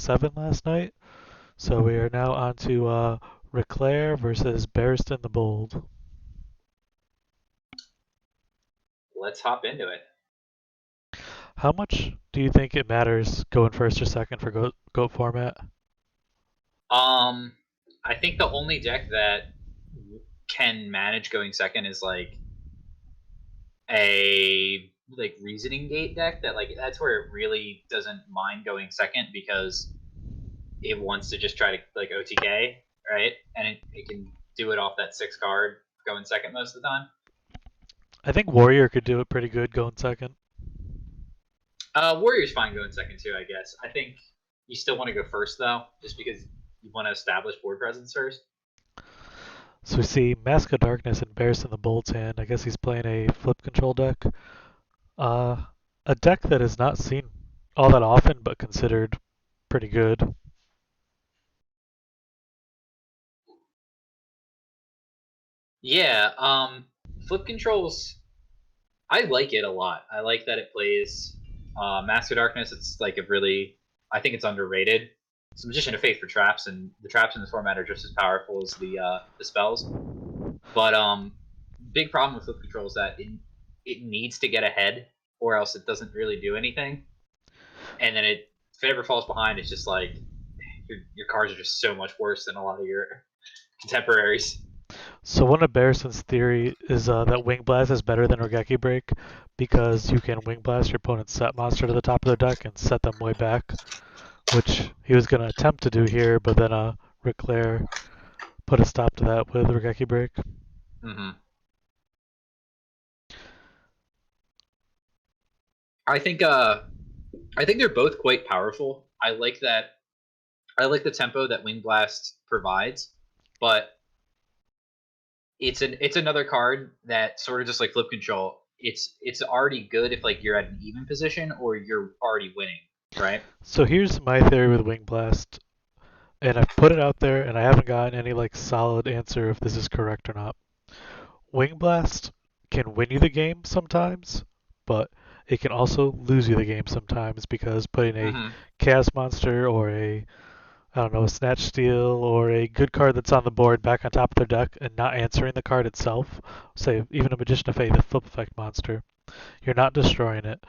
7 last night. So we are now on to Reclaire versus Barristan the Bold. Let's hop into it. How much do you think it matters going first or second for GOAT format? Um, I think the only deck that can manage going second is like a reasoning gate deck that that's where it really doesn't mind going second because it wants to just try to like OTK, right? And it can do it off that 6 card going second most of the time. I think Warrior could do it pretty good going second. Warrior's fine going second too, I guess. I think you still want to go first though, just because you want to establish board presence first. So we see Mask of Darkness and Barristan the Bold's hand. I guess he's playing a flip control deck. Uh, a deck that is not seen all that often, but considered pretty good. Yeah, flip controls. I like it a lot. I like that it plays Master Darkness. It's like a really, I think it's underrated. It's a Magician of Faith for traps, and the traps in this format are just as powerful as the spells. But big problem with flip control is that it needs to get ahead, or else it doesn't really do anything. And then if it ever falls behind, it's just like your cards are just so much worse than a lot of your contemporaries. So one of Barristan's theory is that Wing Blast is better than Regeki Break because you can Wing Blast your opponent's set monster to the top of their deck and set them way back, which he was going to attempt to do here, but then Ric Flair put a stop to that with Regeki Break. Mm-hmm. I think uh, I think they're both quite powerful. I like that. I like the tempo that Wing Blast provides, but it's another card that sort of just like flip control. It's already good if like you're at an even position or you're already winning, right? So here's my theory with Wing Blast, and I've put it out there, and I haven't gotten any like solid answer if this is correct or not. Wing Blast can win you the game sometimes, but it can also lose you the game sometimes because putting a Mm-hmm. Chaos Monster or I don't know, a Snatch Steal or a good card that's on the board back on top of their deck and not answering the card itself, say even a Magician of Faith, a flip effect monster, you're not destroying it.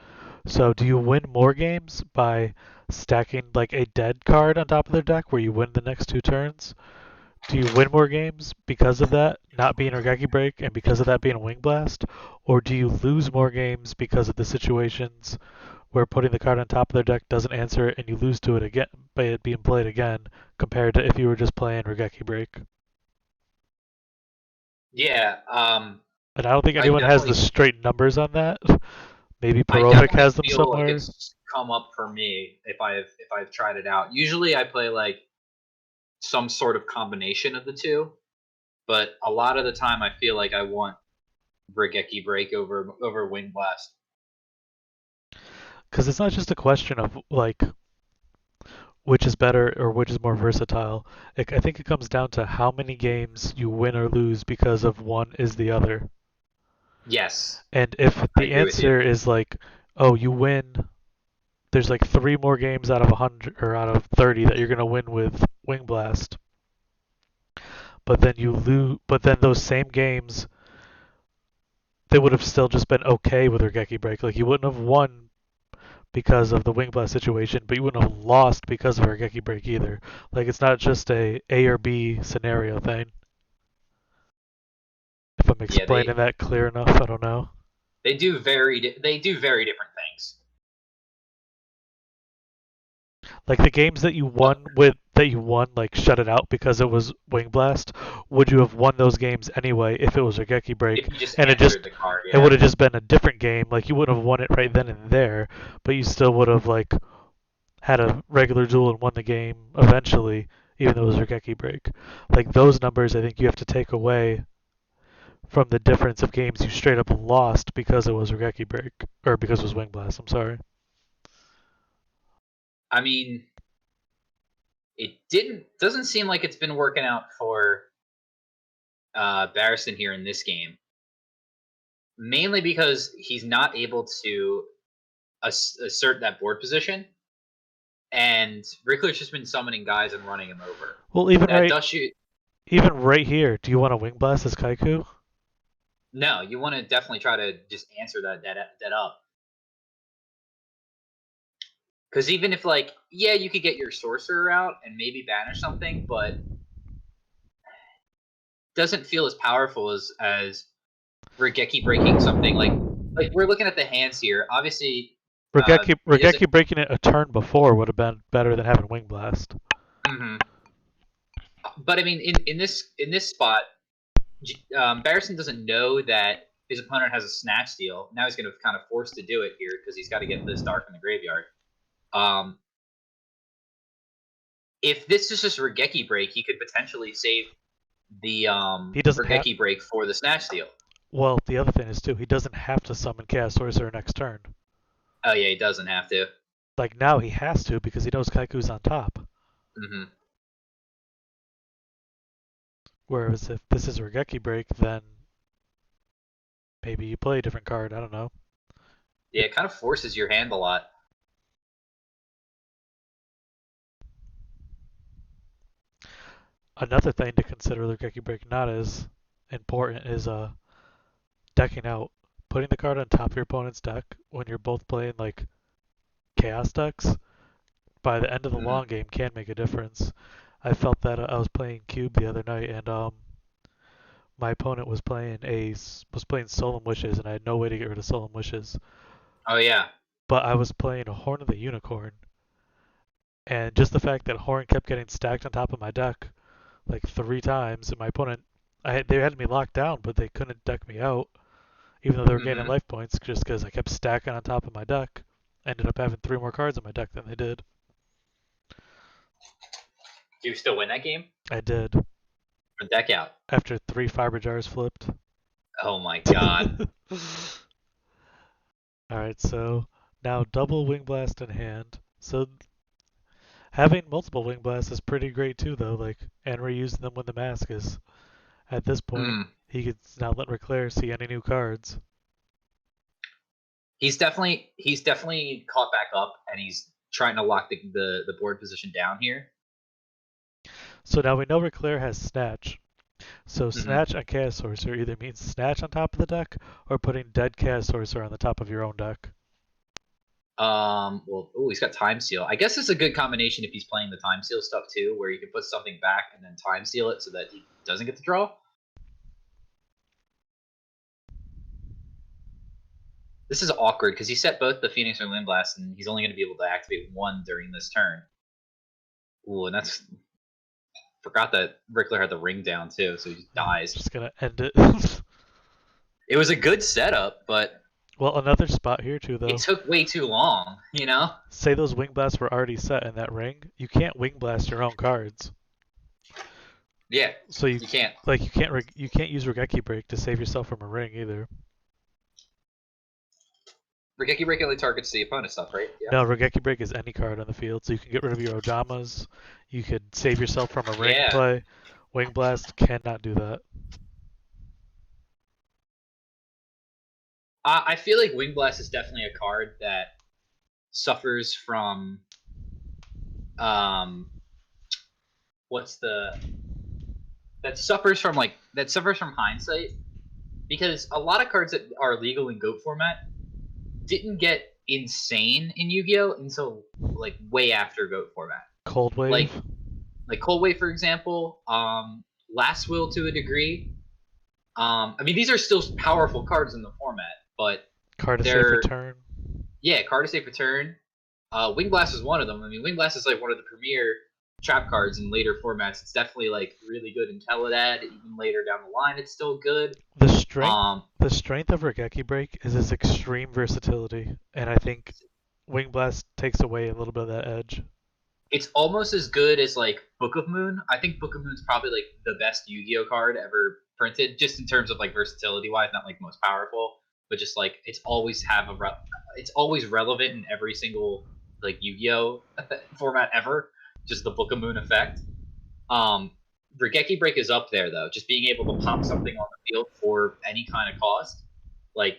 So do you win more games by stacking like a dead card on top of their deck where you win the next 2 turns? Do you win more games because of that not being Regeki Break and because of that being a Wing Blast? Or do you lose more games because of the situations where putting the card on top of their deck doesn't answer it and you lose to it again by it being played again compared to if you were just playing Regeki Break? Yeah. And I don't think I anyone has the definitely straight numbers on that. Maybe I Perovic definitely has them feel like somewhere. it's come up for me if I've tried it out. Usually I play like some sort of combination of the two, but a lot of the time I feel like I want Brigeki Break over Wind Blast. Because it's not just a question of like which is better or which is more versatile. I think it comes down to how many games you win or lose because of one is the other. Yes, And if I the agree with you. answer is like, oh, you win, there's like 3 more games out of 100 or out of 30 that you're gonna win with Wing Blast, but then you lose. But then those same games, they would have still just been okay with Regeki Break. Like you wouldn't have won because of the Wing Blast situation, but you wouldn't have lost because of Regeki Break either. Like it's not just a or B scenario thing. If I'm Yeah, explaining that clear enough, I don't know. they do very different things. Like the games that you But won with that you won like shut it out because it was Wing Blast, would you have won those games anyway if it was Regeki if Break you just and answered the card, it yeah. would have just been a different game. Like you wouldn't have won it right then and there, but you still would have like had a regular duel and won the game eventually, even though it was Regeki Break. Like those numbers I think you have to take away from the difference of games you straight up lost because it was Regeki Break. Or because it was Wing Blast, I'm sorry. I mean, it doesn't seem like it's been working out for Barristan here in this game. Mainly because he's not able to assert that board position. and Rickler's just been summoning guys and running him over. Well, That does shoot. even right here, do you want to wing blast as Kaiku? No, you want to definitely try to just answer that up. Because even if like, yeah, you could get your sorcerer out and maybe banish something, but doesn't feel as powerful as Regeki breaking something like we're looking at the hands here. Obviously, he doesn't. Regeki breaking it a turn before would have been better than having wing blast. Mhm. But I mean, in this spot, Barrison doesn't know that his opponent has a snatch steal. Now he's going to kind of force to do it here because he's got to get this dark in the graveyard. Um, if this is just Regeki break, he could potentially save the He doesn't have. Regeki break for the snatch steal. Well, the other thing is too, he doesn't have to summon Chaos Sorcerer next turn. Oh yeah, he doesn't have to. Like now he has to because he knows Kaiku's on top. Hmm. Whereas if this is a Regeki break, then maybe you play a different card. I don't know. Yeah, it kind of forces your hand a lot. Another thing to consider with Regeki break not as important is decking out. Putting the card on top of your opponent's deck when you're both playing like chaos decks by the end of the Hmm. long game can make a difference. I felt that I was playing Cube the other night and my opponent was playing Solemn Wishes and I had no way to get rid of Solemn Wishes. Oh yeah. But I was playing a Horn of the Unicorn and just the fact that Horn kept getting stacked on top of my deck like 3 times and my opponent they had me locked down but they couldn't deck me out even though they were gaining Hmm. life points just because I kept stacking on top of my deck. Ended up having 3 more cards in my deck than they did. Do you still win that game? I did Or deck out? after 3 fiber jars flipped. Oh my god. Alright, so now double Wing Blast in hand. So having multiple Wing Blasts is pretty great too, though. Like, and reusing them when the mask is at this point. Mm. He could now let Reclaire see any new cards. He's definitely caught back up and he's trying to lock the board position down here. So now we know Reclaire has Snatch. So Hmm. Snatch on Chaos Sorcerer either means Snatch on top of the deck or putting dead Chaos Sorcerer on the top of your own deck. Well, oh, he's got time seal. I guess it's a good combination if he's playing the time seal stuff too, where you can put something back and then time seal it so that he doesn't get the draw. This is awkward because he set both the Phoenix and Lindblast, and he's only going to be able to activate one during this turn. Ooh, and that's forgot that Rickler had the ring down too, so he just dies. Just gonna end it. It was a good setup, but Well, another spot here too, it though. took way too long. You know? Say those Wing Blasts were already set in that ring, you can't Wing Blast your own cards. Yeah, So you can't. you can't use Regeki Break to save yourself from a ring either. Regeki Break only targets the opponent stuff, right? Yeah. No, Regeki Break is any card on the field, so you can get rid of your Ojamas. You could save yourself from a ring Yeah. play. Wing Blast cannot do that. I feel like Wing Blast is definitely a card that suffers from um what's the that suffers from hindsight because a lot of cards that are legal in GOAT format didn't get insane in Yu-Gi-Oh until like way after GOAT format. Cold Wave, Like Cold Wave, for example, Last Will to a degree. I mean, these are still powerful cards in the format, but card to safe they're return. yeah, card to safe return. Wing Blast is one of them. I mean, Wing Blast is like one of the premier trap cards in later formats. It's definitely like really good in Teledad. Even later down the line, it's still good. The strength Um, the strength of Regeki Break is its extreme versatility, and I think Wing Blast takes away a little bit of that edge. it's almost as good as like Book of Moon. I think Book of Moon's probably like the best Yu-Gi-Oh card ever printed, just in terms of like versatility wise, not like most powerful, but just like it's always relevant in every single like Yu-Gi-Oh format ever. Just the Book of Moon effect. Um, Regeki Break is up there though. Just being able to pop something on the field for any kind of cost, like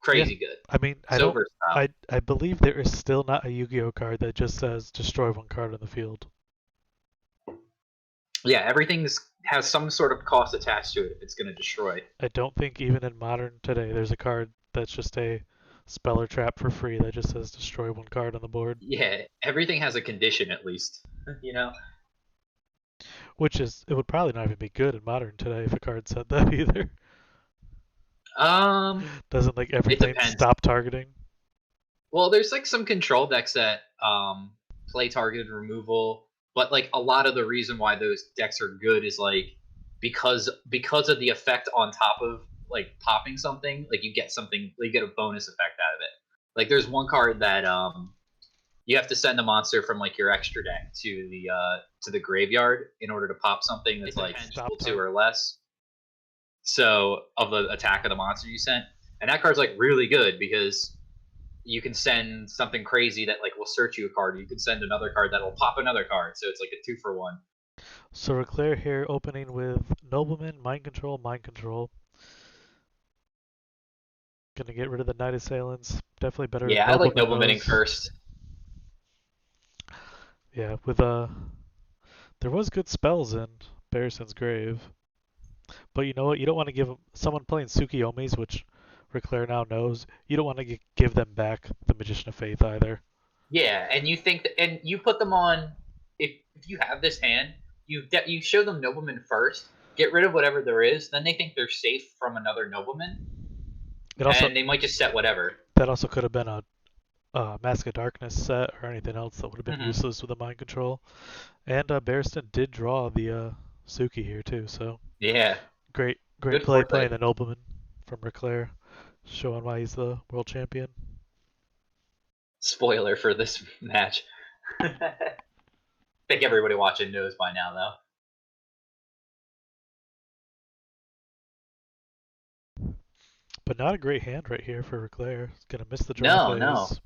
Yeah, crazy good. I mean, I So don't. versatile. I believe there is still not a Yu-Gi-Oh card that just says destroy one card on the field. Yeah, everything's has some sort of cost attached to it if it's going to destroy. I don't think even in modern today there's a card that's just a spell or trap for free that just says destroy one card on the board. Yeah, everything has a condition at least. you know. Which is, it would probably not even be good in modern today if a card said that either. Um, Doesn't like it everything depends. stop targeting? Well, there's like some control decks that play targeted removal, but like a lot of the reason why those decks are good is like because of the effect on top of like popping something, like you get something, you get a bonus effect out of it. Like there's one card that you have to send a monster from like your extra deck to the graveyard in order to pop something that's like Stop equal to or targeting. less. So of the attack of the monster you sent, and that card's like really good because you can send something crazy that like will search you a card. You can send another card that'll pop another card. So it's like a 2-for-1. So Reclaire here opening with Nobleman, Mind Control, Mind Control. Gonna get rid of the Night Assailants. Definitely better than Yeah, I like Nobleman Noblemanning those. first. Yeah, with there was good spells in Barrison's Grave. But you know what? You don't want to give someone playing Tsukiyomis, which Reclaire now knows. You don't want to give them back the Magician of Faith either. Yeah, and you think that, and you put them on. If you have this hand, you show them Nobleman first. Get rid of whatever there is. Then they think they're safe from another Nobleman, It also and they might just set whatever. that also could have been a Mask of Darkness set or anything else that would have been hmm useless with a mind control. And Barristan did draw the Suki here too, so Yeah, great good play foresight. playing the Nobleman from Reclaire, showing why he's the world champion. Spoiler for this match. I think everybody watching knows by now, though. But not a great hand right here for Reclaire. He's gonna miss the draw No, no. phase.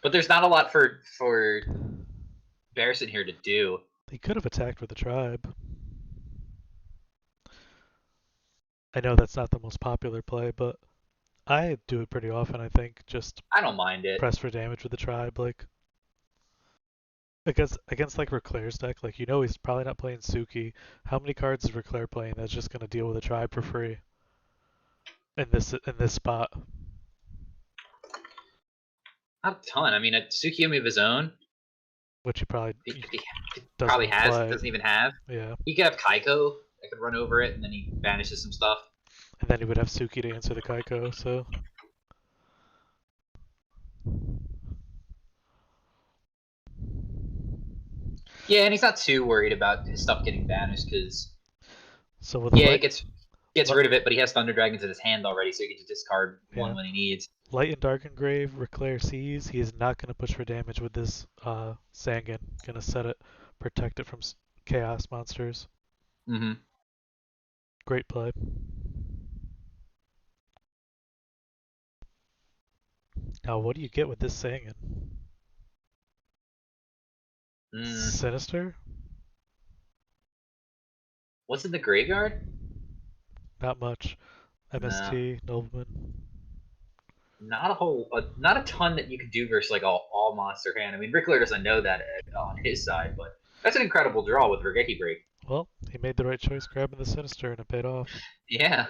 But there's not a lot for Barrison here to do. He could have attacked with the tribe. I know that's not the most popular play, but I do it pretty often, I think. Just I don't mind it. press for damage with the tribe, like against like Reclaire's deck, like you know he's probably not playing Suki. How many cards is Reclaire playing that's just gonna deal with a tribe for free in this spot? Not a ton. I mean, a Tsukiyomi of his own, Which he probably he doesn't probably even has, play. doesn't even have. Yeah. He could have Kaiko that could run over it, and then he banishes some stuff. And then he would have Suki to answer the Kaiko, so Yeah, and he's not too worried about his stuff getting banished because with yeah, light it gets rid of it, but he has Thunder Dragons in his hand already, so he can just discard one yeah. when he needs. Light and Dark Engrave, Reclaire sees, he is not gonna push for damage with this Sangan. Gonna set it, protect it from chaos monsters. Mm-hmm. Great play. Now what do you get with this Sangan? Mm. Sinister? What's in the graveyard? Not much. No. MST, Nobleman. Not a whole, not a ton that you could do versus like all monster hand. I mean, Rickler doesn't know that on his side, but that's an incredible draw with Regeki Break. Well, he made the right choice grabbing the Sinister and it paid off. Yeah,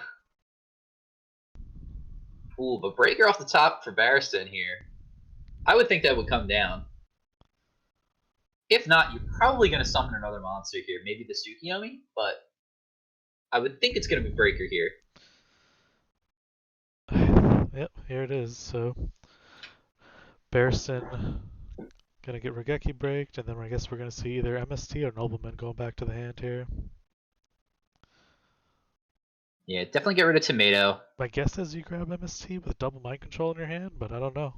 cool. But Breaker off the top for Barristan here. I would think that would come down. If not, you're probably going to summon another monster here. Maybe the Tsukiyomi, but I would think it's going to be Breaker here. Yep, here it is. So Barristan gonna get Regeki braked, and then I guess we're gonna see either MST or Nobleman going back to the hand here. Yeah, definitely get rid of Tomato. My guess is you grab MST with double mind control in your hand, but I don't know.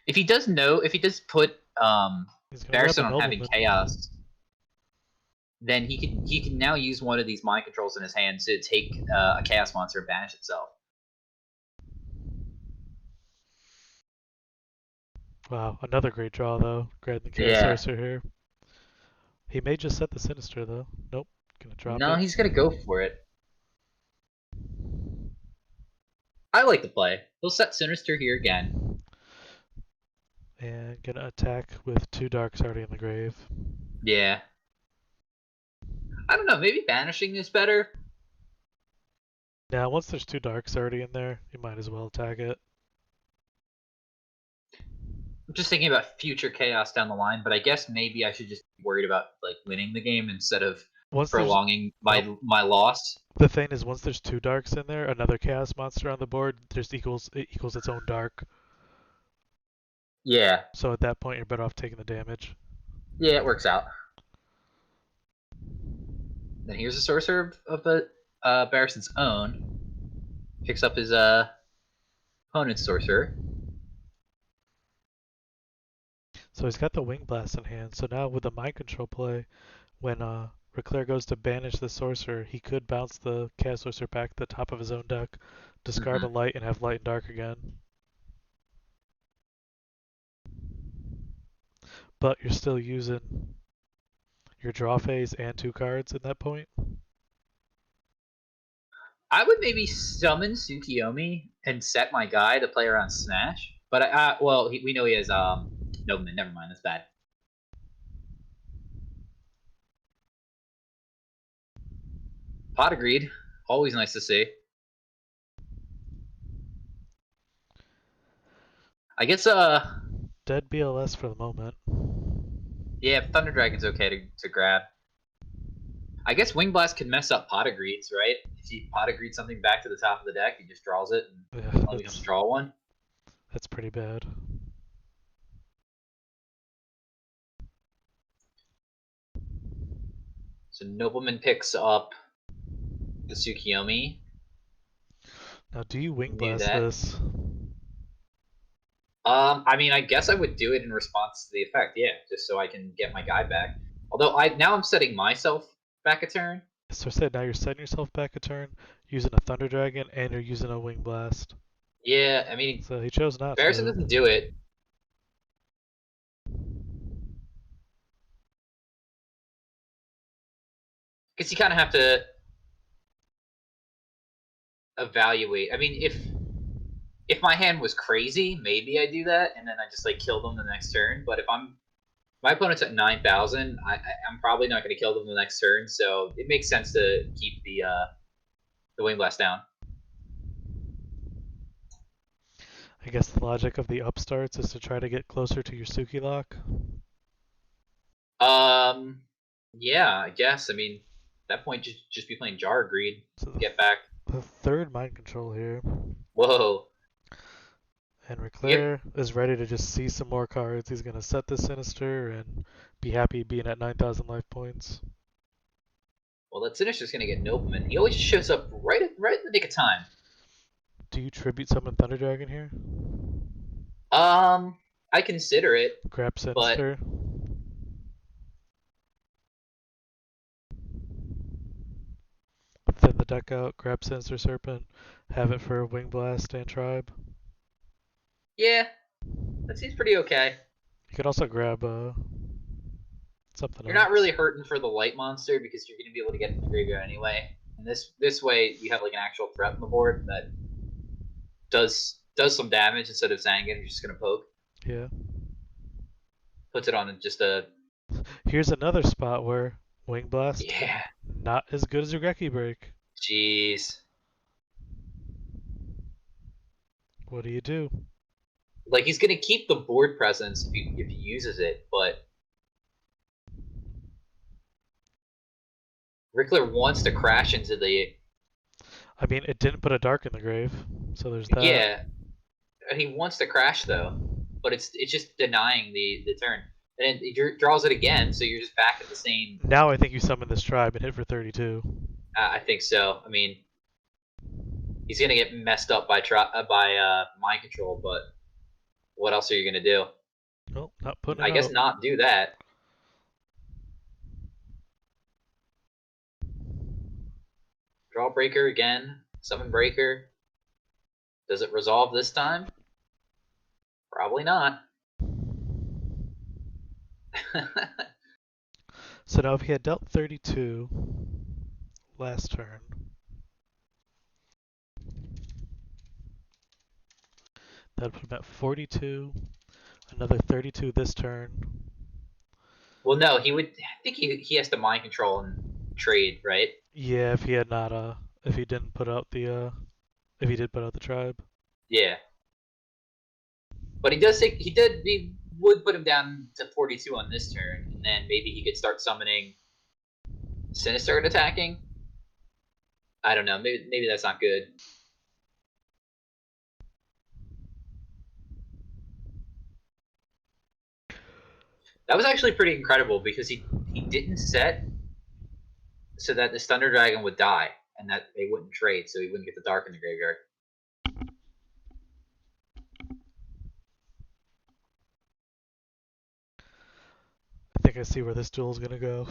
If he does put He's gonna grab the Barristan on having Nobleman. Chaos, then he can now use one of these mind controls in his hand to take a chaos monster and banish itself. Wow, another great draw though. Grabbing the Chaos Yeah, Sorcerer here. He may just set the Sinister though. Nope. Gonna drop No, it. he's gonna go for it. I like the play. He'll set Sinister here again. And gonna attack with 2 darks already in the grave. Yeah. I don't know, maybe banishing is better. Now, once there's 2 darks already in there, you might as well attack it. I'm just thinking about future chaos down the line, but I guess maybe I should just be worried about like winning the game instead of Once there's prolonging nope. my loss. The thing is, once there's 2 darks in there, another chaos monster on the board just equals its own dark. Yeah. So at that point, you're better off taking the damage. Yeah, it works out. Then here's a sorcerer of the Barrison's own. Picks up his opponent's sorcerer. So he's got the Wing Blast in hand. So now with the Mind Control play, when Reclaire goes to banish the Sorcerer, he could bounce the Chaos Sorcerer back to the top of his own deck, discard a light, and have light and dark again. But you're still using your draw phase and 2 cards at that point. I would maybe summon Tsukiyomi and set my guy to play around Smash. But we know he has Nobleman. Never mind, that's bad. Pot agreed. Always nice to see. I guess Dead BLS for the moment. yeah, Thunder Dragon's okay to grab. I guess Wing Blast can mess up Pot Agreeds, right? If he Pot Agreed something back to the top of the deck, he just draws it and Yeah, only becomes draw one. that's pretty bad. So Nobleman picks up the Tsukiyomi. Now, do you Wing Knew Blast that. this? I mean, I guess I would do it in response to the effect, yeah, just so I can get my guy back. Although I'm setting myself back a turn. So said now you're setting yourself back a turn, using a Thunder Dragon, and you're using a Wing Blast. Yeah, I mean, So he chose not Barrison to. doesn't do it because you kind of have to evaluate. I mean, if my hand was crazy, maybe I do that, and then I just like kill them the next turn. But if my opponent's at 9,000, I'm probably not going to kill them the next turn. So it makes sense to keep the Wing Blast down. I guess the logic of the upstarts is to try to get closer to your Suki lock. Um, yeah, I guess. I mean, at that point, just be playing Jar Greed. So Get back. the third mind control here. Whoa. And Yep. Reclaire is ready to just see some more cards. He's going to set the Sinister and be happy being at 9,000 life points. Well, that Sinister's gonna get Nobleman. He always shows up right in the nick of time. Do you tribute summon Thunder Dragon here? I consider it, Grab but Sinister. Thin the deck out, grab Sinister Serpent, have it for Wing Blast and Tribe. yeah, that seems pretty okay. You could also grab something You're not else. really hurting for the light monster because you're gonna be able to get it in the graveyard anyway. And this way, you have like an actual threat on the board that does some damage instead of Zangan, who's just gonna poke. Yeah. Puts it on just a Here's another spot where Wing Blast, yeah. not as good as your Geki Break. Jeez. What do you do? Like he's gonna keep the board presence if he uses it, but Rickler wants to crash into the I mean, it didn't put a dark in the grave, so there's that. yeah. And he wants to crash though, but it's just denying the turn, and then he draws it again, so you're just back at the same. Now I think you summon this tribe and hit for 32. I think so. I mean, he's gonna get messed up by mind control, but what else are you gonna do? Nope, not putting it I guess out. not do that. Draw breaker again. Summon breaker. Does it resolve this time? Probably not. So now if he had dealt 32 last turn, that would put him at 42. Another 32 this turn. Well, no, he would. I think he has to mind control and trade, right? Yeah, if he had not if he didn't put out the if he did put out the tribe. Yeah, but he does take. He would put him down to 42 on this turn, and then maybe he could start summoning Sinister and attacking. I don't know. Maybe that's not good. That was actually pretty incredible because he didn't set so that this Thunder Dragon would die and that they wouldn't trade, so he wouldn't get the Dark in the graveyard. I think I see where this duel's gonna go.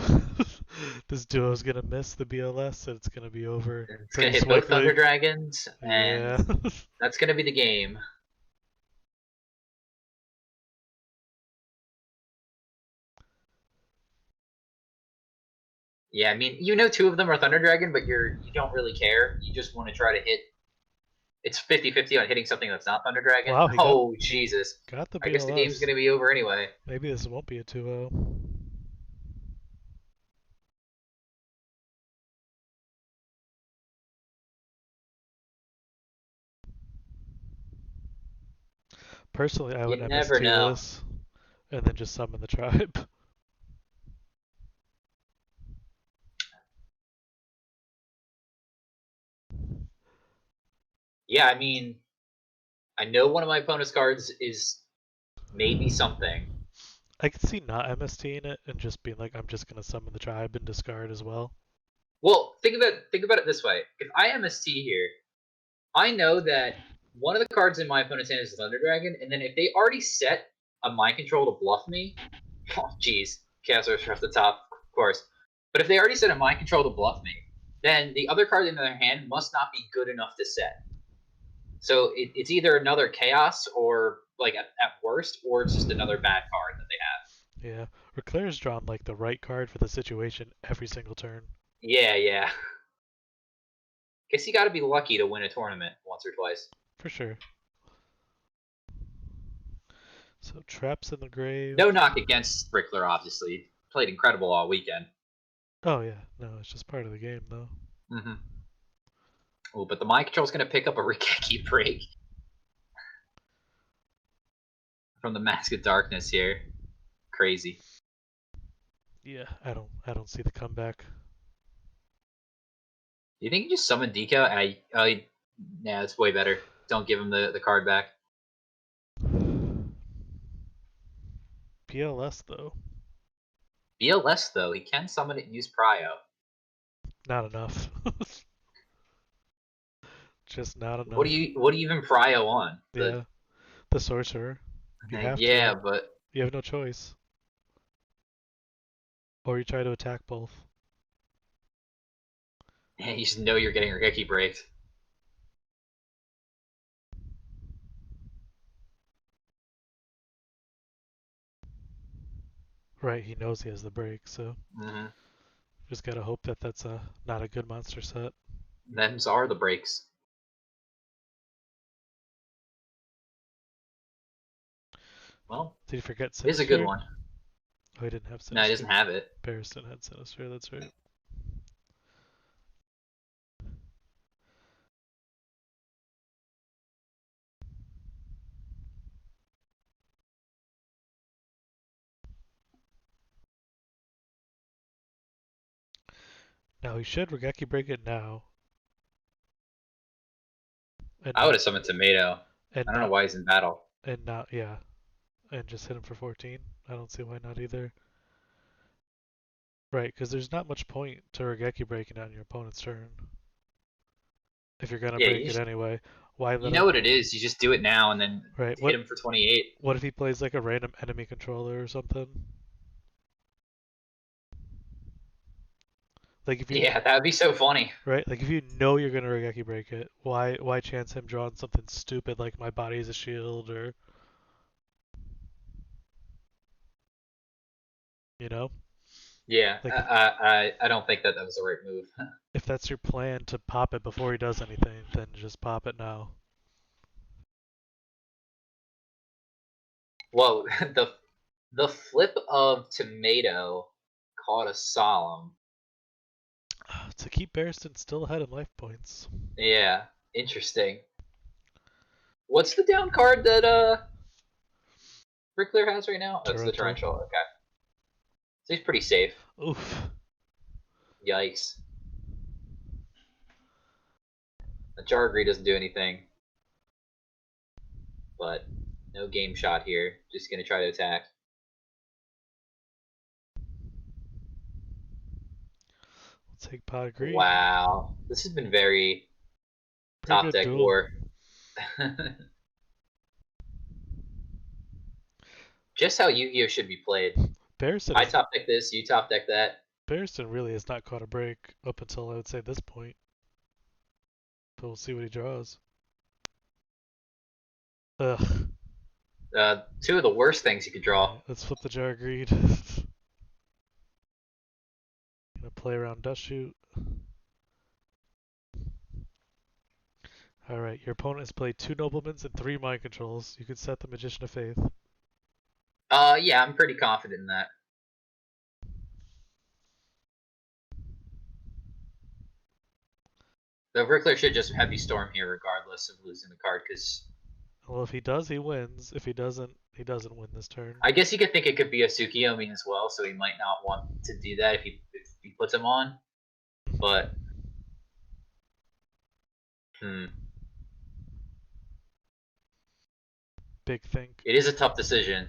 This duo's gonna miss the BLS and it's gonna be over It's gonna pretty hit both Thunder swiftly. Dragons, and Yeah. that's gonna be the game. Yeah, I mean, two of them are Thunder Dragon, but you don't really care. You just want to try to hit. It's 50-50 on hitting something that's not Thunder Dragon. Wow, he Oh, Jesus. got the I guess the game's BLS. gonna be over anyway. Maybe this won't be a 2-0. Personally, I would You never MST know. this and then just summon the tribe. Yeah, I mean, I know one of my opponent's cards is maybe something. I could see not MSTing it and just being like, I'm just gonna summon the tribe and discard as well. Well, think about it this way. If I MST here, I know that one of the cards in my opponent's hand is Thunder Dragon, and then if they already set a mind control to bluff me, oh jeez, Chaos Orchestra off the top, of course. But if they already set a mind control to bluff me, then the other card in their hand must not be good enough to set. So it's either another Chaos or like at worst, or it's just another bad card that they have. Yeah. Or Claire's drawn like the right card for the situation every single turn. Yeah, yeah. Guess you got to be lucky to win a tournament once or twice. For sure. So traps in the grave. No knock against Sprickler, obviously. Played incredible all weekend. Oh yeah, no, it's just part of the game though. Mm-hmm. Oh, but the mind control's going to pick up a Rikeki break from the Mask of Darkness here. Crazy. Yeah, I don't see the comeback. Do you think you just summon Dika? Yeah, it's way better. Don't give him the card back. PLS though, BLS though, he can summon it and use Prio. not enough. Just not What do enough. you even Prio on? Yeah, the sorcerer. You have Yeah, to. but You have no choice. Or you try to attack both. you just know you're getting Rikeki breaked. Right, he knows he has the break, so Mm-hmm. just gotta hope that that's not a good monster set. Them's are the breaks. Well, Did he forget it is a good Sinister? one. Oh, he didn't have No, he doesn't Sinister. have it. Barristan had Sinister, that's right. Now he should Regeki break it now and I would not have summoned Tomato. and I don't know not why he's in battle. and not yeah, and just hit him for 14. I don't see why not either. Right, because there's not much point to Regeki breaking on your opponent's turn. If you're gonna Yeah, break it anyway, why you let know him? what it is. You just do it now and then Right. hit him for 28. What if he plays like a random enemy controller or something? Like if you Yeah, that would be so funny. right, like if you know you're gonna Regeki break it, why chance him drawing something stupid like my body is a shield or you know? Yeah, Like I don't think that was the right move. if that's your plan to pop it before he does anything, then just pop it now. Well, the flip of tomato caught a solemn. To keep Barristan still ahead in life points. Yeah, interesting. What's the down card that Rick Clear has right now? That's the Torrential. torrential. Okay, so he's pretty safe. Oof. Yikes. The Jargree doesn't do anything, but no game shot here. Just gonna try to attack. We'll take Pot of Greed. Wow, this has been very Pretty top good deck duel. war. Just how Yu-Gi-Oh should be played. Barristan I is top deck this, you top deck that. Barristan really has not caught a break up until I would say this point. But we'll see what he draws. Ugh. Two of the worst things you could draw. Alright, let's flip the Jar of Greed. Gonna play around Dust Shoot. Alright, your opponent has played 2 Noblemans and 3 Mind Controls. You can set the Magician of Faith. Yeah, I'm pretty confident in that. The Rickler should just heavy storm here, regardless of losing the card, because Well, if he does, he wins. If he doesn't, he doesn't win this turn. I guess you could think it could be a Tsukiyomi as well, so he might not want to do that if he puts him on. But Big think. it is a tough decision.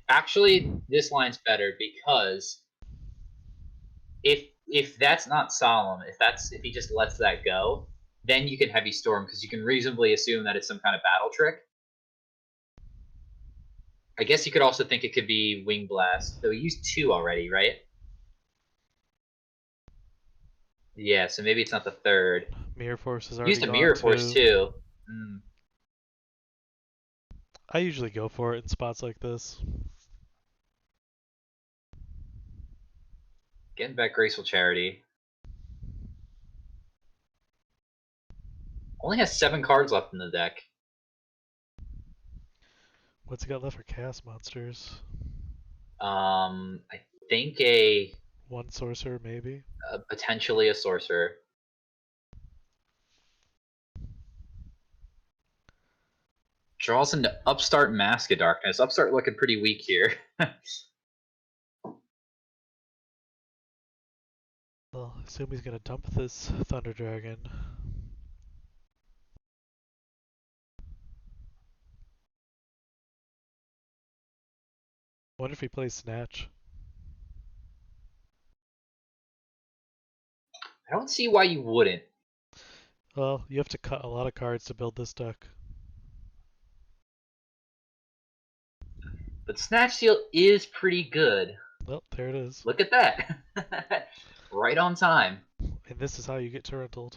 Actually, this line's better because if that's not solemn, if he just lets that go, then you can heavy storm because you can reasonably assume that it's some kind of battle trick. I guess you could also think it could be Wing Blast. Though he used 2 already, right? Yeah, so maybe it's not the third. Mirror Force is He used already a gone Mirror Force too. too. I usually go for it in spots like this. Getting back Graceful Charity. Only has 7 cards left in the deck. What's he got left for Chaos Monsters? I think a 1 Sorcerer, maybe? potentially a sorcerer. Draws into Upstart Mask of Darkness. Upstart looking pretty weak here. Well, I assume he's gonna dump this Thunder Dragon. Wonder if he plays Snatch. I don't see why you wouldn't. Well, you have to cut a lot of cards to build this deck. But Snatch Steal is pretty good. Well, there it is. Look at that. Right on time. And this is how you get Torrentled.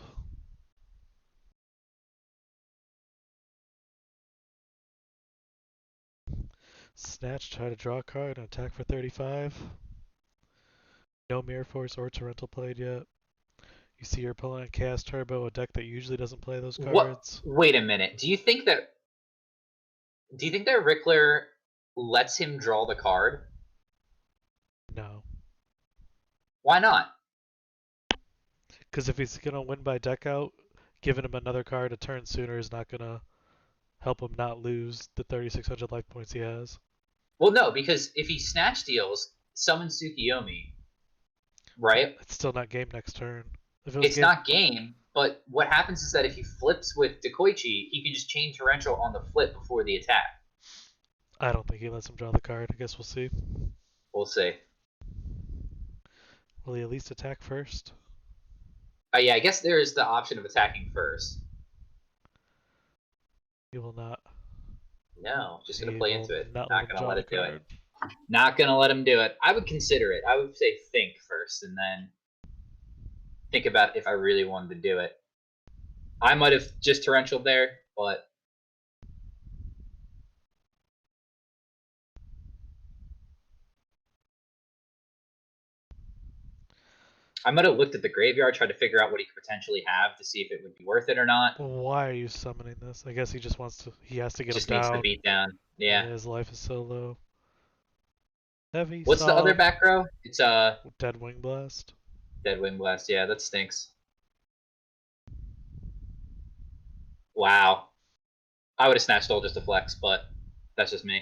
Snatch, try to draw a card and attack for 35. No Mirror Force or Torrental played yet. You see your opponent cast Turbo, a deck that usually doesn't play those What? cards. Wait a minute. Do you think that Rickler lets him draw the card? No. Why not? Because if he's going to win by deck out, giving him another card a turn sooner is not going to help him not lose the 3,600 life points he has. Well, no, because if he Snatch Steals, summons Tsukiyomi, right? It's still not game next turn. If it was It's game, not game, but what happens is that if he flips with Dekoichi, he can just chain Torrential on the flip before the attack. I don't think he lets him draw the card. I guess we'll see. We'll see. Will he at least attack first? Yeah, I guess there is the option of attacking first. He will not. No, just He going to play will into it. not let Not him going to draw let the it do it. card. Not going to let him do it. I would consider it. I would say think first and then think about if I really wanted to do it. I might have just torrential there, but I might have looked at the graveyard, tried to figure out what he could potentially have to see if it would be worth it or not. Why are you summoning this? I guess he just wants to. He has to get him Just needs the down. beat down. Yeah, Yeah. his life is so low. Heavy What's the other sob. back row? It's Dead wing blast. Dead Wing Blast. Yeah, that stinks. Wow. I would have snatched all just a flex, but that's just me.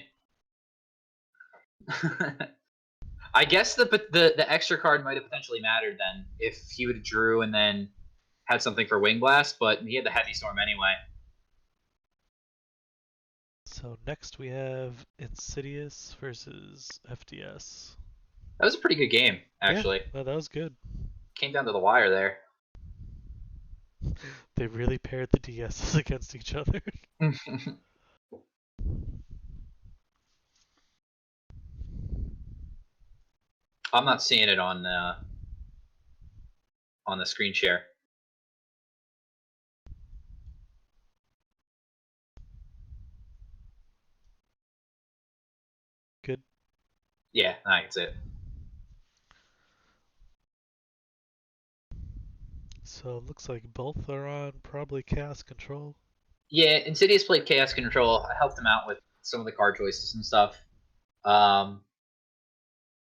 I guess the extra card might have potentially mattered then if he would have drew and then had something for Wing Blast, but he had the Heavy Storm anyway. So next we have Insidious versus FDS. That was a pretty good game, Yeah, actually. no, that was good. Came down to the wire there. They really paired the DSs against each other. I'm not seeing it on the screen share. Good. Yeah, that's it. So it looks like both are on probably Chaos Control. Yeah, Insidious played Chaos Control. I helped him out with some of the card choices and stuff. Um,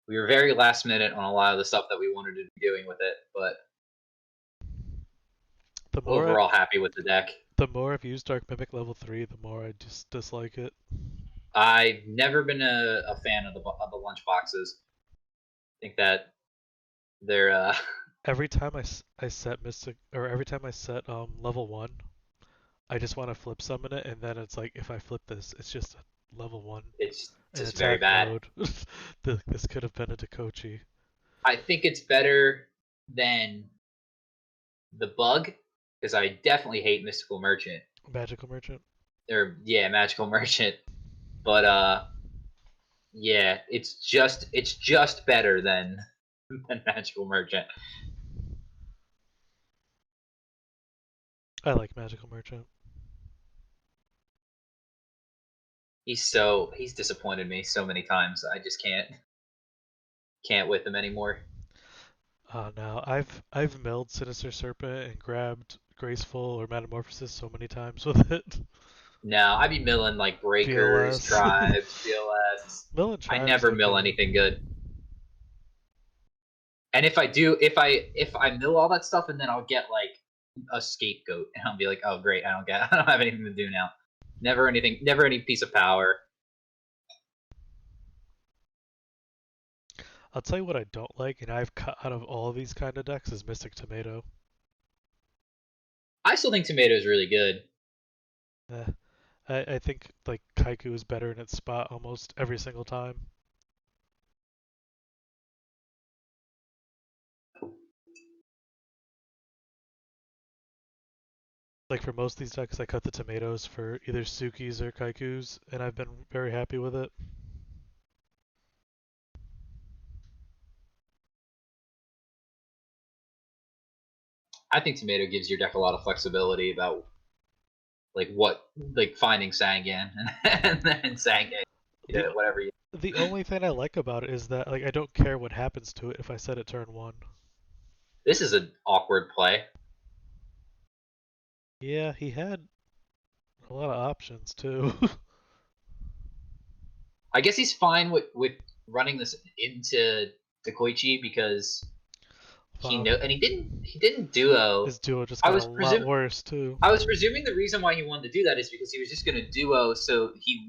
we were very last minute on a lot of the stuff that we wanted to be doing with it, but The more I, overall happy with the deck. the more I've used Dark Mimic level 3, the more I just dislike it. I've never been a fan of the lunch boxes. I think that they're Every time I set Mystic, or every time I set level 1, I just want to flip summon it, and then it's like, if I flip this, it's just a level 1 it's in just very attack bad. mode. This could have been a Dakochi. I think it's better than the bug because I definitely hate Mystical Merchant Magical Merchant. or yeah, Magical Merchant. But yeah, it's just better than Magical Merchant. I like Magical Merchant. He's disappointed me so many times. I just can't with him anymore. Now I've milled Sinister Serpent and grabbed Graceful or Metamorphosis so many times with it. No, I'd be milling like breakers, VLS. tribes, BLS. Mill and I Tribes never mill okay. anything good. And if I do, if I mill all that stuff and then I'll get like a scapegoat and I'll be like, oh great, I don't have anything to do now. Never anything, never any piece of power. I'll tell you what I don't like, and I've cut out of all of these kind of decks is Mystic Tomato. I still think tomato is really good. Eh, I think like Kaiku is better in its spot almost every single time. Like for most of these decks, I cut the tomatoes for either Sukis or Kaikus, and I've been very happy with it. I think tomato gives your deck a lot of flexibility about like what like finding Sangan and then Sangan, The whatever you. the only thing I like about it is that like I don't care what happens to it if I set it turn 1. This is an awkward play. Yeah, he had a lot of options too. I guess he's fine with running this into Koichi because he Wow, know and he didn't duo. his duo just I got a was lot presum worse too. I was presuming the reason why he wanted to do that is because he was just going to duo, so he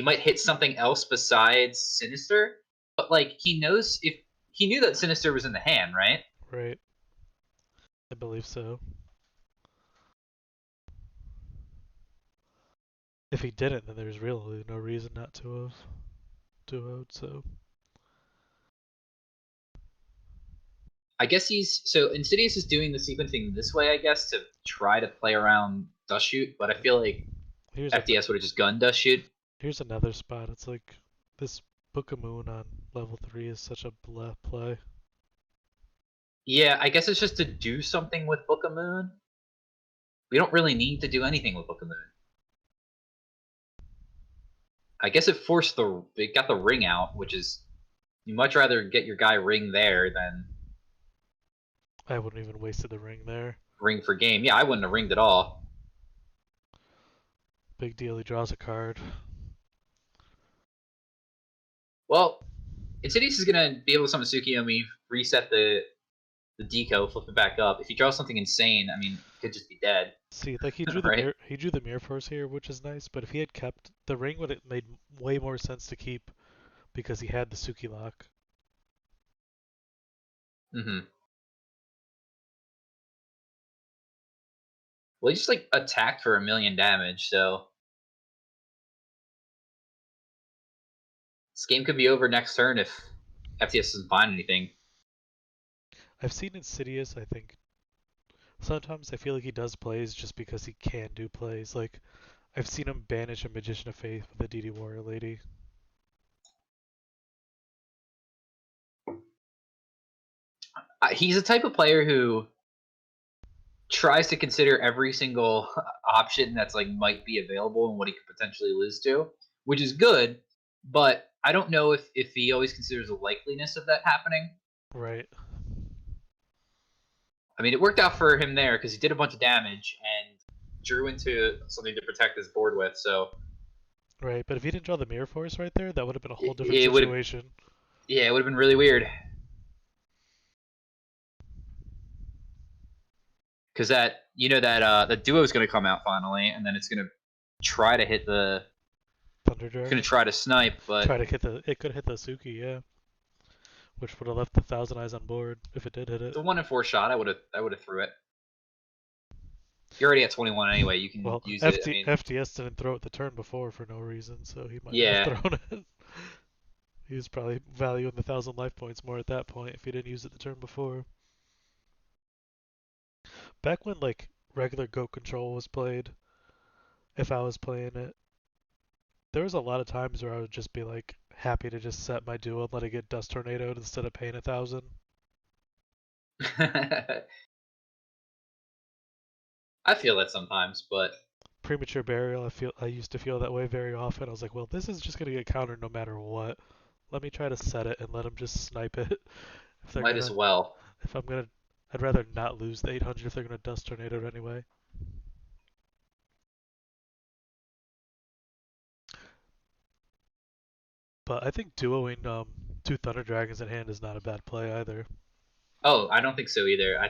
might hit something else besides Sinister. But like he knows if he knew that Sinister was in the hand, right? Right, I believe so. If he didn't, then there's really no reason not to have duoed. So I guess so Insidious is doing the sequencing this way, I guess, to try to play around Dust Shoot, but I feel like here's a FDS would have just gunned Dust Shoot. here's another spot. It's like this Book of Moon on level 3 is such a bleh play. Yeah, I guess it's just to do something with Book of Moon. We don't really need to do anything with Book of Moon. I guess it got the ring out, which is you much rather get your guy ring there than I wouldn't even wasted the ring there. ring for game. Yeah, I wouldn't have ringed at all. Big deal. He draws a card. Well, Insidious is gonna be able to summon Tsukiyomi, reset the deco, flip it back up. If he draws something insane, I mean, he could just be dead, See, like he drew the right? mirror. He drew the mirror force here, which is nice. But if he had kept the ring, would have made way more sense to keep because he had the Suki lock. Mm-hmm. Well, he just like attacked for 1,000,000 damage, so this game could be over next turn if FTS doesn't find anything. I've seen Insidious. I think sometimes I feel like he does plays just because he can do plays. Like I've seen him banish a Magician of Faith with a DD Warrior Lady. He's the type of player who tries to consider every single option that's like might be available and what he could potentially lose to, which is good. But I don't know if he always considers the likeliness of that happening. Right. I mean, it worked out for him there because he did a bunch of damage and drew into something to protect his board with. So Right. But if he didn't draw the Mirror Force right there, that would have been a whole different it would have, situation. yeah, it would have been really weird because that the duo is going to come out finally, and then it's going to try to hit the, Thunder it's going Dragon. to try to snipe, Try but to hit the. It could hit the Suki, yeah. Which would have left the Thousand Eyes on board if it did hit it. the 1 in 4 shot, I would have threw it. You're already at 21 anyway. You can Well, use it. I mean, FTS didn't throw it the turn before for no reason, so he might not yeah. have thrown it. He was probably valuing the 1,000 life points more at that point if he didn't use it the turn before. Back when like regular Goat Control was played, if I was playing it, there was a lot of times where I would just be like happy to just set my duo and let it get dust tornadoed instead of paying 1,000. I feel that sometimes, but Premature burial, I used to feel that way very often. I was like, well, this is just gonna get countered no matter what. Let me try to set it and let them just snipe it. If they're might as gonna, well. if I'm gonna, I'd rather not lose the 800 if they're gonna dust tornado it anyway. But I think duoing two Thunder Dragons in hand is not a bad play either. Oh, I don't think so either. I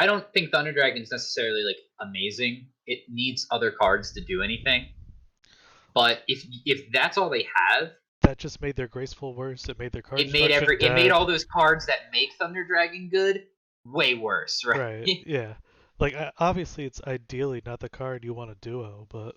don't think Thunder Dragon's necessarily like amazing. It needs other cards to do anything. But if that's all they have, That just made their graceful worse. It made their card destruction it made all dead. those cards that make Thunder Dragon good way worse, right? Right? Yeah. Like obviously, it's ideally not the card you want to duo, but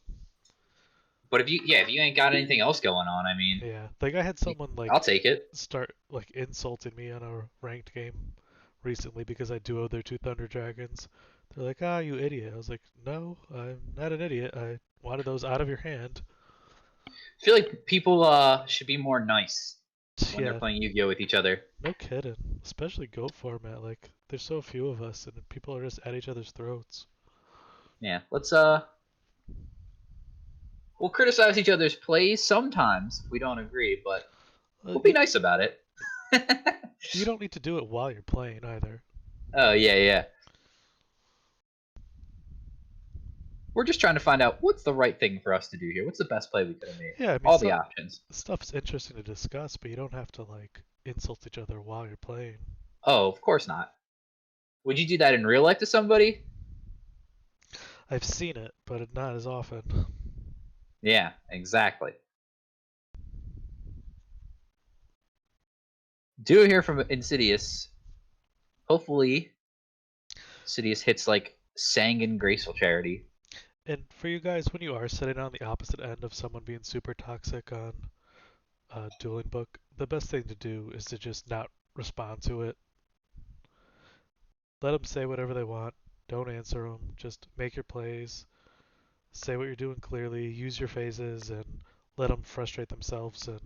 But if you ain't got anything else going on, I mean, yeah. Like I had someone I'll like take it. start like insulting me on a ranked game recently because I duoed their two Thunder Dragons. They're like, "Ah, you idiot!" I was like, "No, I'm not an idiot. I wanted those out of your hand." I feel like people should be more nice when they're Yeah, playing Yu-Gi-Oh with each other. no kidding. Especially goat format. Like, there's so few of us, and people are just at each other's throats. Yeah, let's we'll criticize each other's plays sometimes if we don't agree, but Uh, we'll be you nice about it. you don't need to do it while you're playing either. Oh yeah, yeah. We're just trying to find out what's the right thing for us to do here. What's the best play we could have made? Yeah, I mean, All the some options. stuff's interesting to discuss, but you don't have to like insult each other while you're playing. Oh, of course not. Would you do that in real life to somebody? I've seen it, but not as often. Yeah, exactly. Do hear from Insidious. Hopefully, Insidious hits like Sanguine Graceful Charity. And for you guys, when you are sitting on the opposite end of someone being super toxic on Dueling Book, the best thing to do is to just not respond to it. Let them say whatever they want. Don't answer them. Just make your plays. Say what you're doing clearly. Use your phases and let them frustrate themselves and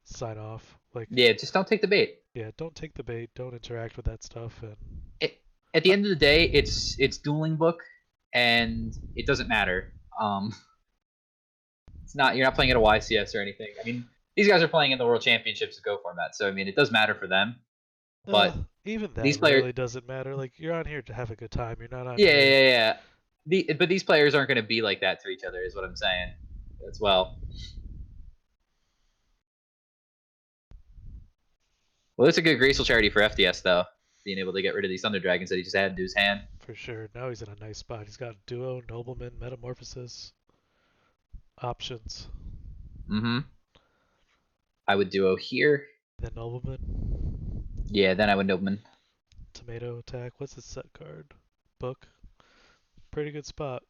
sign off. Like, Yeah, just don't take the bait. yeah, don't take the bait, don't interact with that stuff, and It, at the uh, end of the day, it's dueling book, and it doesn't matter. It's not you're not playing at a YCS or anything. I mean, these guys are playing in the World Championships Go format, so I mean, it does matter for them. uh, But even these that players, really doesn't matter. Like, you're on here to have a good time. You're not on yeah, here. yeah, yeah. But these players aren't going to be like that to each other, is what I'm saying as well. Well, it's a good Graceful charity for FDS though, being able to get rid of these Thunder Dragons that he just had into his hand. For sure. Now he's in a nice spot. He's got duo, nobleman, metamorphosis options. Mm-hmm. I would duo here. Then nobleman, Yeah, then I would Nobleman. tomato attack. What's his set card? Book. Pretty good spot.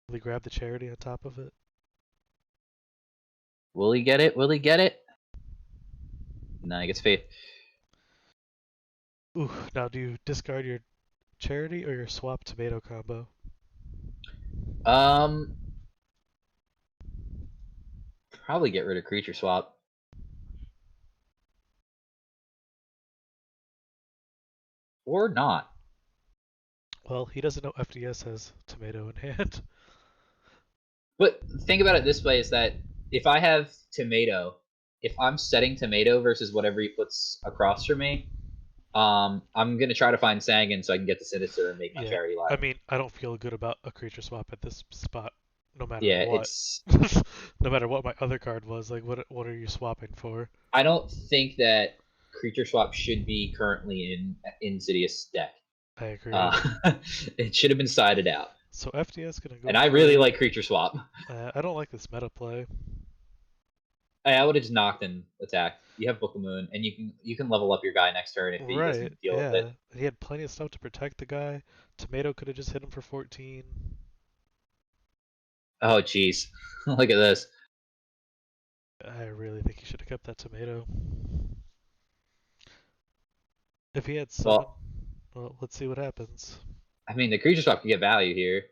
Will he grab the charity on top of it? Will he get it? Will he get it? No, he gets Faith. Ooh, now do you discard your charity or your swap tomato combo? Um, Probably get rid of Creature Swap. Or not. Well, he doesn't know FDS has tomato in hand. But think about it this way: is that if I have Tomato, if I'm setting Tomato versus whatever he puts across for me, I'm gonna try to find Sagan so I can get the Sinister and make my Yeah, charity I live. mean, I don't feel good about a creature swap at this spot, no matter Yeah, what. it's. No matter what my other card was, like, what are you swapping for? I don't think that Creature Swap should be currently in Insidious deck. I agree. Uh, it should have been sided out. So FDS gonna go And I really for. like Creature Swap. I don't like this meta play. I would have just knocked and attacked. You have Book of Moon, and you can level up your guy next turn if he Right, doesn't deal with it. yeah. He had plenty of stuff to protect the guy. Tomato could have just hit him for 14. Oh, jeez. Look at this. I really think he should have kept that tomato. If he had summon, Well, well, let's see what happens. I mean, the Creature Swap can get value here.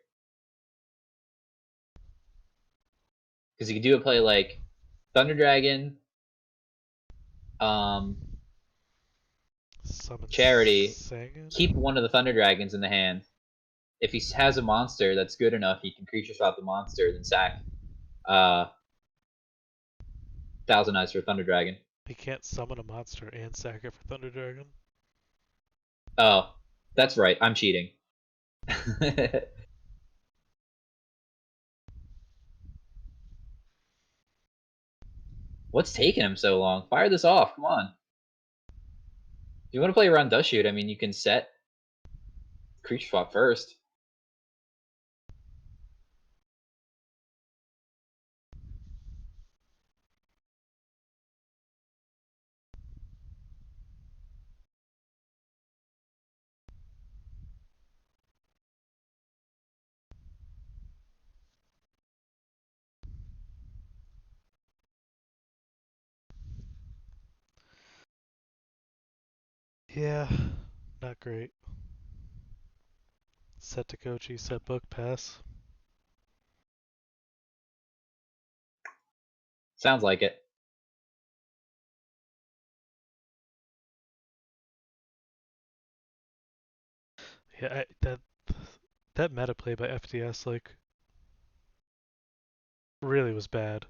Because you can do a play like Thunder Dragon, um, Summon Charity, Sangan. keep one of the Thunder Dragons in the hand. If he has a monster that's good enough, he can Creature Swap the monster, then sack uh, Thousand Eyes for Thunder Dragon. He can't summon a monster and sack it for Thunder Dragon. Oh, that's right. I'm cheating. What's taking him so long? Fire this off. Come on. If you want to play around Dust Shoot, I mean, you can set Creature Swap first. Yeah, not great. Set to Kochi, set book, pass. Sounds like it. Yeah, that meta play by FDS like really was bad.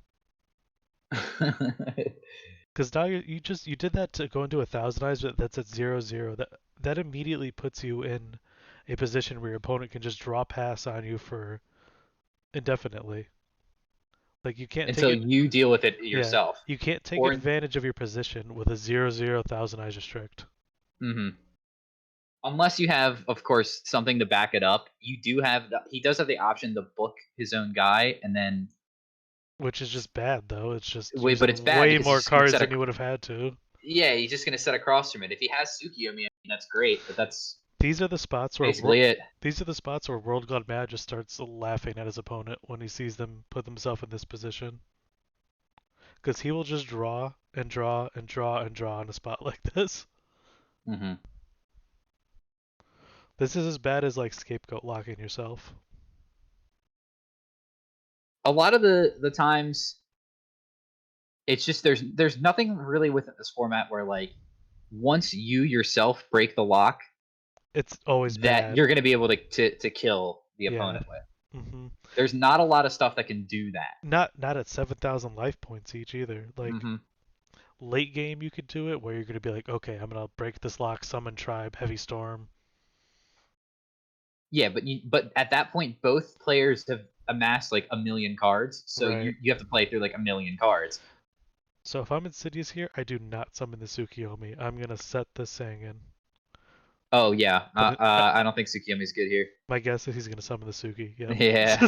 Because now you did that to go into a thousand eyes, but that's at 0-0. That immediately puts you in a position where your opponent can just draw pass on you for indefinitely. Like you can't take Until it. you deal with it Yeah, yourself. you can't take Or, advantage of your position with a 0-0 thousand eyes restrict, mm-hmm. Unless you have, of course, something to back it up. He does have the option to book his own guy, and then which is just bad though. It's just wait, but it's using bad way because he's more just gonna cards set a than you would have had to. yeah, he's just gonna set across from it. If he has Suki, I mean that's great, but that's These are the spots where basically it. these are the spots where World God Mad just starts laughing at his opponent when he sees them put themselves in this position. Because he will just draw and draw and draw and draw in a spot like this. Mm-hmm. This is as bad as like scapegoat locking yourself. A lot of the times It's just there's nothing really within this format where like once you yourself break the lock, It's always that bad. you're going to be able to kill the Yeah. opponent with. hmm There's not a lot of stuff that can do that. Not at 7,000 life points each either. Like Hmm. late game, you could do it where you're gonna be like, okay, I'm gonna break this lock, summon tribe, heavy storm. Yeah, but at that point, both players have amassed like a million cards, so Right. you have to play through like a million cards. So if I'm Insidious here, I do not summon the Tsukiyomi. I'm gonna set the Sangan. Oh yeah, But I don't think Tsukiyomi's good here. my guess is he's gonna summon the Suki. Yep. Yeah,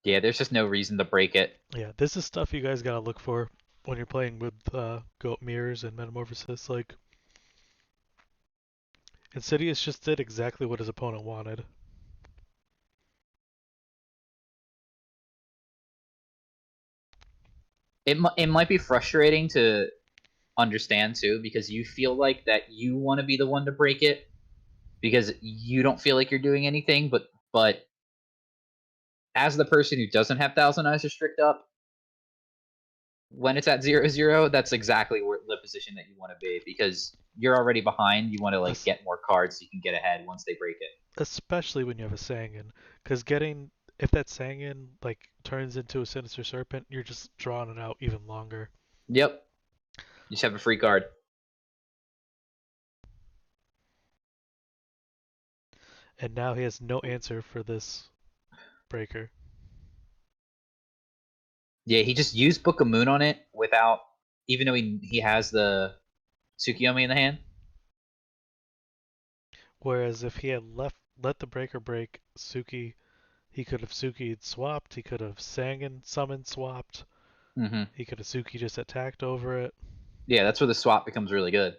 yeah. There's just no reason to break it. Yeah, this is stuff you guys gotta look for when you're playing with Goat Mirrors and Metamorphosis. Like, Insidious just did exactly what his opponent wanted. It might be frustrating to understand too because you feel like that you want to be the one to break it because you don't feel like you're doing anything, but as the person who doesn't have Thousand Eyes restrict up, when it's at 0-0, that's exactly where the position that you want to be because you're already behind. You want to like Es- get more cards so you can get ahead once they break it. Especially when you have a Sangan, because getting if that Sangan like turns into a Sinister Serpent, you're just drawing it out even longer. Yep, you just have a free card. And now he has no answer for this breaker. Yeah, he just used Book of Moon on it without, even though he has the Tsukiyomi in the hand. Whereas if he had let the breaker break Suki, he could have Suki'd swapped, he could have Sangan summoned swapped, Hmm. he could have Suki just attacked over it. Yeah, that's where the swap becomes really good.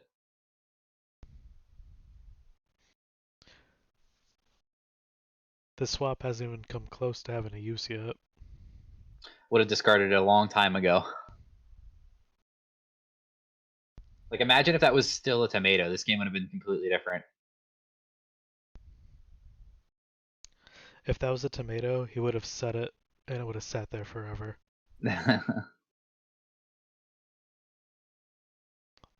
This swap hasn't even come close to having a use yet. Would have discarded it a long time ago. Like, imagine if that was still a tomato. This game would have been completely different. If that was a tomato, he would have set it and it would have sat there forever.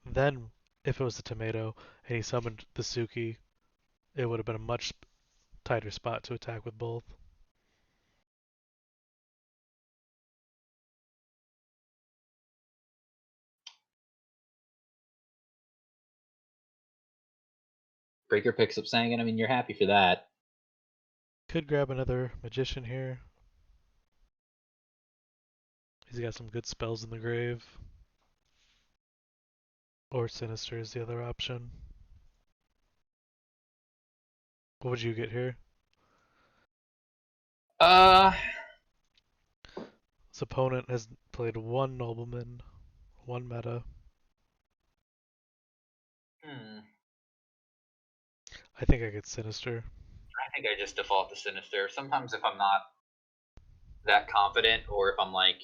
Then, if it was a tomato and he summoned the Suki, it would have been a much tighter spot to attack with both. Breaker picks up Sangan. I mean, you're happy for that. Could grab another magician here. He's got some good spells in the grave. Or Sinister is the other option. What would you get here? Uh, His opponent has played one Nobleman, one meta. hmm. I think I get Sinister. I think I just default to Sinister. Sometimes if I'm not that confident, or if I'm like,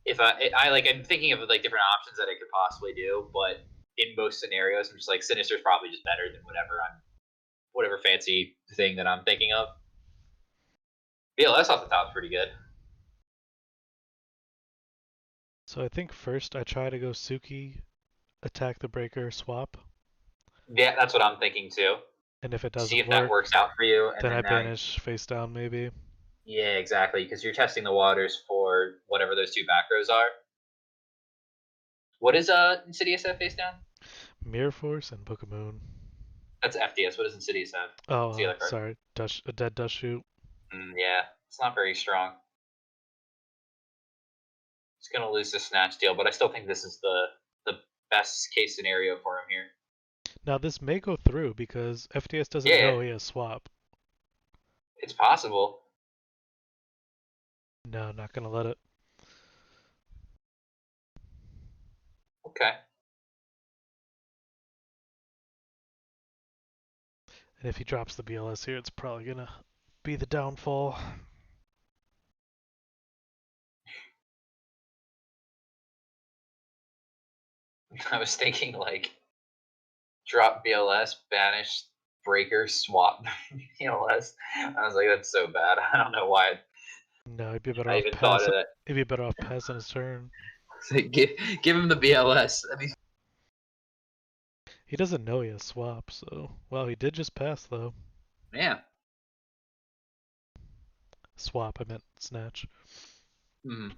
if I like, I'm thinking of like different options that I could possibly do, but in most scenarios, I'm just like Sinister's probably just better than whatever fancy thing that I'm thinking of. BLS off the top is pretty good. So I think first I try to go Suki, attack the breaker, swap, Yeah, that's what I'm thinking too. and if it See doesn't if that work, works out for you, and then then I now, banish face down maybe. yeah, exactly, because you're testing the waters for whatever those two back rows are. What is Insidious have face down? Mirror Force and Book of Moon. That's FDS. What does Insidious have? Oh, What's the other card? sorry, a dead dust shoot. Yeah, it's not very strong. It's gonna lose the snatch deal, but I still think this is the best case scenario for him here. Now this may go through because FTS doesn't Yeah, know he has swap. it's possible. No, not gonna let it. Okay. And if he drops the BLS here, it's probably gonna be the downfall. I was thinking like drop BLS, banish breaker swap PLS. I was like, that's so bad. I don't know why No, he'd be better I off even thought of passing. that. He'd be better off passing his turn. Give him the BLS. I mean, He doesn't know he has swap, so well, he did just pass though. yeah. Swap, I meant snatch. Mm.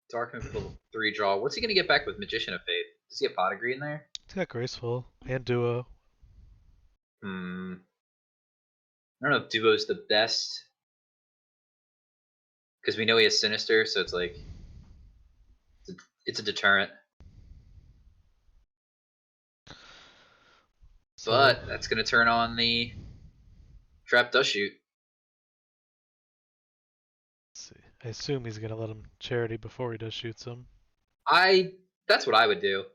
Dark Moon for 3 draw. What's he gonna get back with Magician of Faith? Does he have Pot of Green there? He's got graceful and duo. Hmm. I don't know if Duo's the best because we know he has Sinister, so it's like it's a deterrent. So But that's gonna turn on the Trap Dust Shoot. let's see. I assume he's gonna let him charity before he does shoots him. That's what I would do.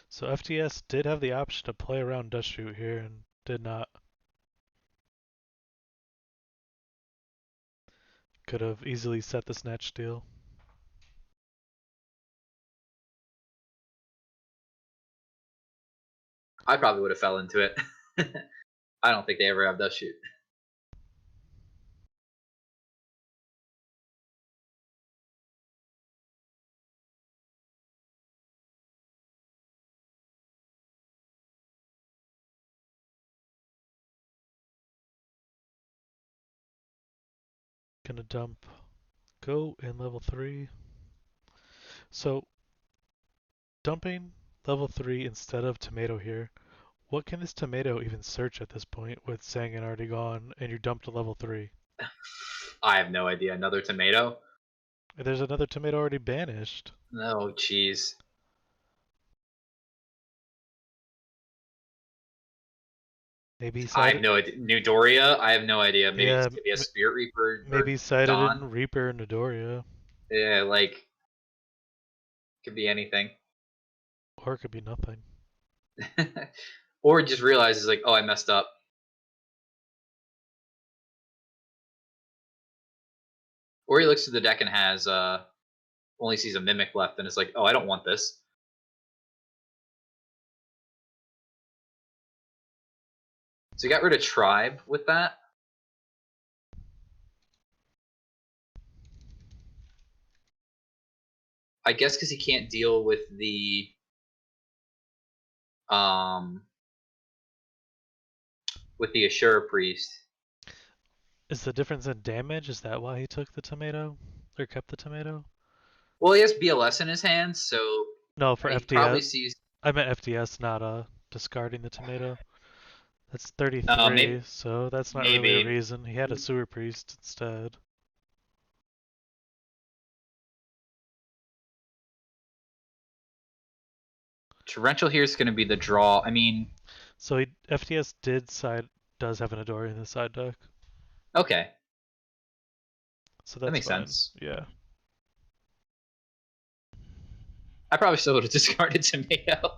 So FTS did have the option to play around dust shoot here and did not. Could have easily set the snatch steal. I probably would have fell into it. I don't think they ever have Dust Shoot. Gonna dump go in level 3. So dumping level 3 instead of tomato here. What can this tomato even search at this point with Sangan already gone and you dumped to level 3? I have no idea. Another tomato? There's another tomato already banished. No, jeez. Maybe he I have sided. no idea. New Doria? I have no idea. Maybe it's Yeah, gonna be a Spirit Reaper maybe or he sided Dawn. in Reaper and Nidoria. Yeah, like could be anything. Or it could be nothing. Or just realizes like, oh, I messed up. Or he looks through the deck and has only sees a Mimic left and is like, oh, I don't want this. So he got rid of Tribe with that. I guess because he can't deal um with the Assura Priest. Is the difference in damage? Is that why he took the tomato? Or kept the tomato? Well, he has BLS in his hands, so No, for he probably FDS. sees. I meant FDS, not discarding the tomato. That's 33, Maybe, so that's not really a maybe reason. He had a sewer priest instead. Torrential here is going to be the draw. I mean, So FTS does have an Adori in the side deck, okay, so that that's makes fine. sense. Yeah. I probably still would have discarded tomato.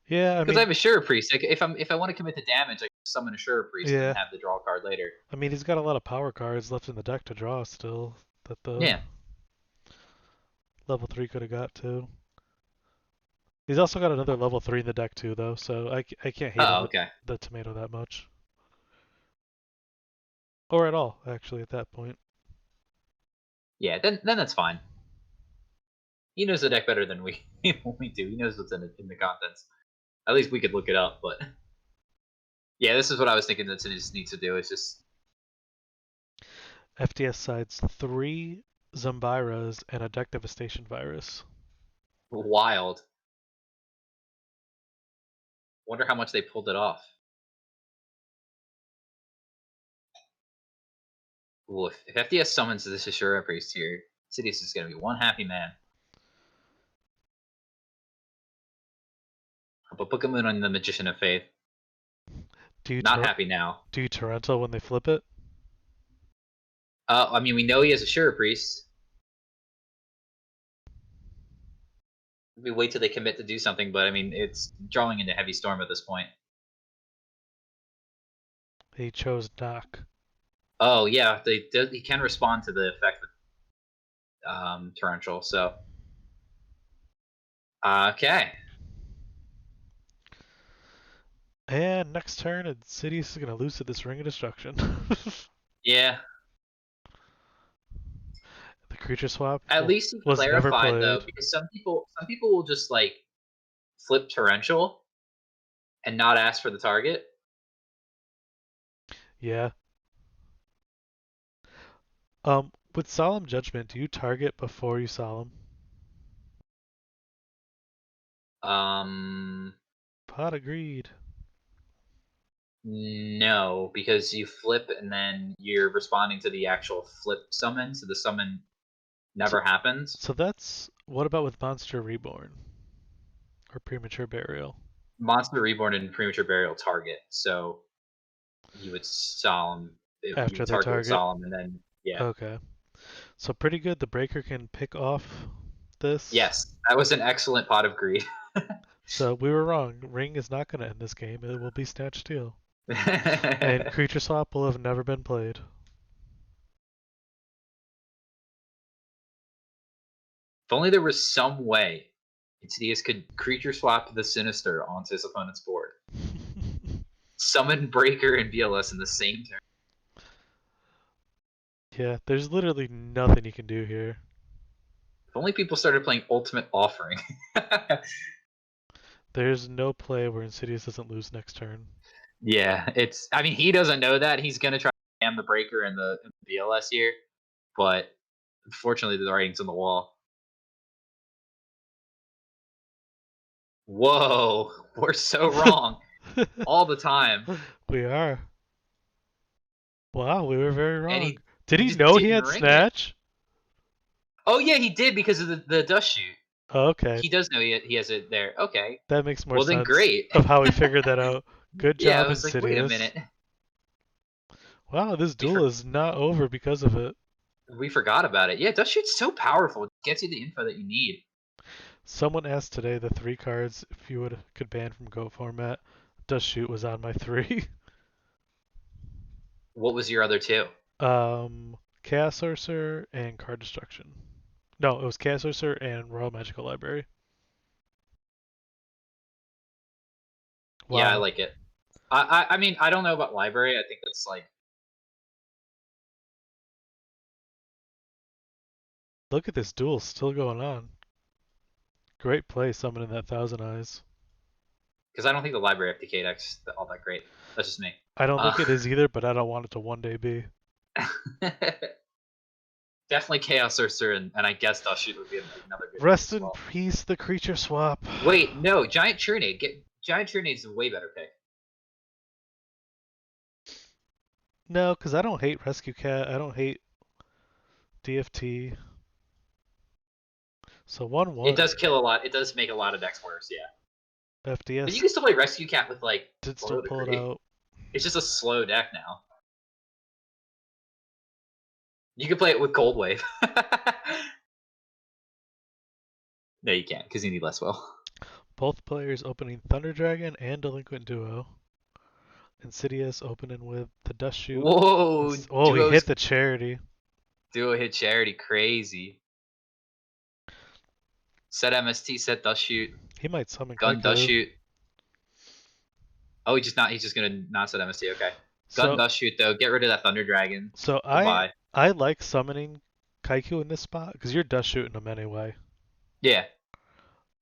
Yeah, I Because I mean, have a Assura Priest. Like, if I want to commit the damage, I can summon a Assura Priest and then yeah. have the draw card later. I mean, he's got a lot of power cards left in the deck to draw still that the Yeah. level 3 could have got too. He's also got another level 3 in the deck too, though, so I can't hate on Oh, okay. the tomato that much. Or at all, actually, at that point. Yeah, then that's fine. He knows the deck better than we we do. He knows what's in the contents. At least we could look it up. But yeah, this is what I was thinking that Sinise needs to do. Is just FDS sides 3 Zombiras and a deck devastation virus. wild. Wonder how much they pulled it off. Ooh, if FDS summons this Assura Priest here, Sidious is going to be one happy man. But book a moon on the Magician of Faith. Do you Not tor- happy now. do you torrential when they flip it? I mean, we know he has a Sure Priest. We wait till they commit to do something, but I mean, it's drawing into Heavy Storm at this point. He chose knock. Oh yeah, he can respond to the effect of torrential. So okay, And next turn, Insidious is gonna lose to this Ring of Destruction. yeah. The creature swap At least he was never clarified though, played. because some people will just like flip torrential and not ask for the target. Yeah. With Solemn Judgment, do you target before you Solemn? Um, Pot agreed. no, because you flip and then you're responding to the actual flip summon, so the summon So, never happens. so that's what about with Monster Reborn or Premature Burial Monster Reborn and Premature Burial target, so you would solemn, you after would they target with target? solemn, and then yeah, Okay. So pretty good. The Breaker can pick off this. yes, that was an excellent pot of greed. So we were wrong. Ring is not going to end this game. It will be Snatch Steel. And Creature Swap will have never been played. If only there was some way Insidious could creature swap the Sinister onto his opponent's board. Summon Breaker and BLS in the same turn. Yeah, there's literally nothing you can do here. If only people started playing Ultimate Offering. There's no play where Insidious doesn't lose next turn. Yeah, it's. I mean, he doesn't know that. He's gonna try to jam the Breaker and the BLS here, but unfortunately, the writing's on the wall. Whoa, we're so wrong all the time. We are. Wow, we were very And wrong. Did he he just know he didn't had ring it. Snatch? Oh yeah, he did because of the dust shoot. Oh, okay. He does know he has it there. Okay, That makes more well then sense great. of how we figured that out. Good Yeah, I job, was like, wait a Insidious. minute, Wow, this we duel is not over because of it. we forgot about it. Yeah, dust shoot's so powerful. It gets you the info that you need. Someone asked today the three cards if you could ban from Go format. Dust Shoot was on my three. What was your other two? Chaos Sorcerer and Card Destruction. No, it was Chaos Sorcerer and Royal Magical Library. Yeah, I Wow. like it. I mean, I don't know about library. I think that's like Look at this duel still going on. Great play summoning that Thousand Eyes. because I don't think the library FTK deck's all that great. That's just me. I don't Uh, think it is either, but I don't want it to one day be. definitely Chaos Sorcerer, and I guess Dust Shoot would be another good pick Rest as in well. peace, the creature swap. Wait, no, Giant Churnade. Giant Churnade's a way better pick. No, because I don't hate Rescue Cat. I don't hate DFT. So 1 It 1. does kill a lot. It does make a lot of decks worse, yeah. But you FDS can still play Rescue Cat with like did still Blow pull it Decree. out. It's just a slow deck now. You can play it with Cold Wave. No, you can't because you need less will. Both players opening Thunder Dragon and Delinquent Duo. Insidious opening with the Dust Shoot. Whoa, Oh, he hit duos the charity. duo hit charity crazy. Set MST, set Dust Shoot, He might summon gun Dust Kaiku. Shoot. Oh, he's just gonna not set MST. Okay, gun So Dust Shoot though. Get rid of that Thunder Dragon. so I Goodbye. I like summoning Kaiku in this spot because you're Dust Shooting him anyway. Yeah,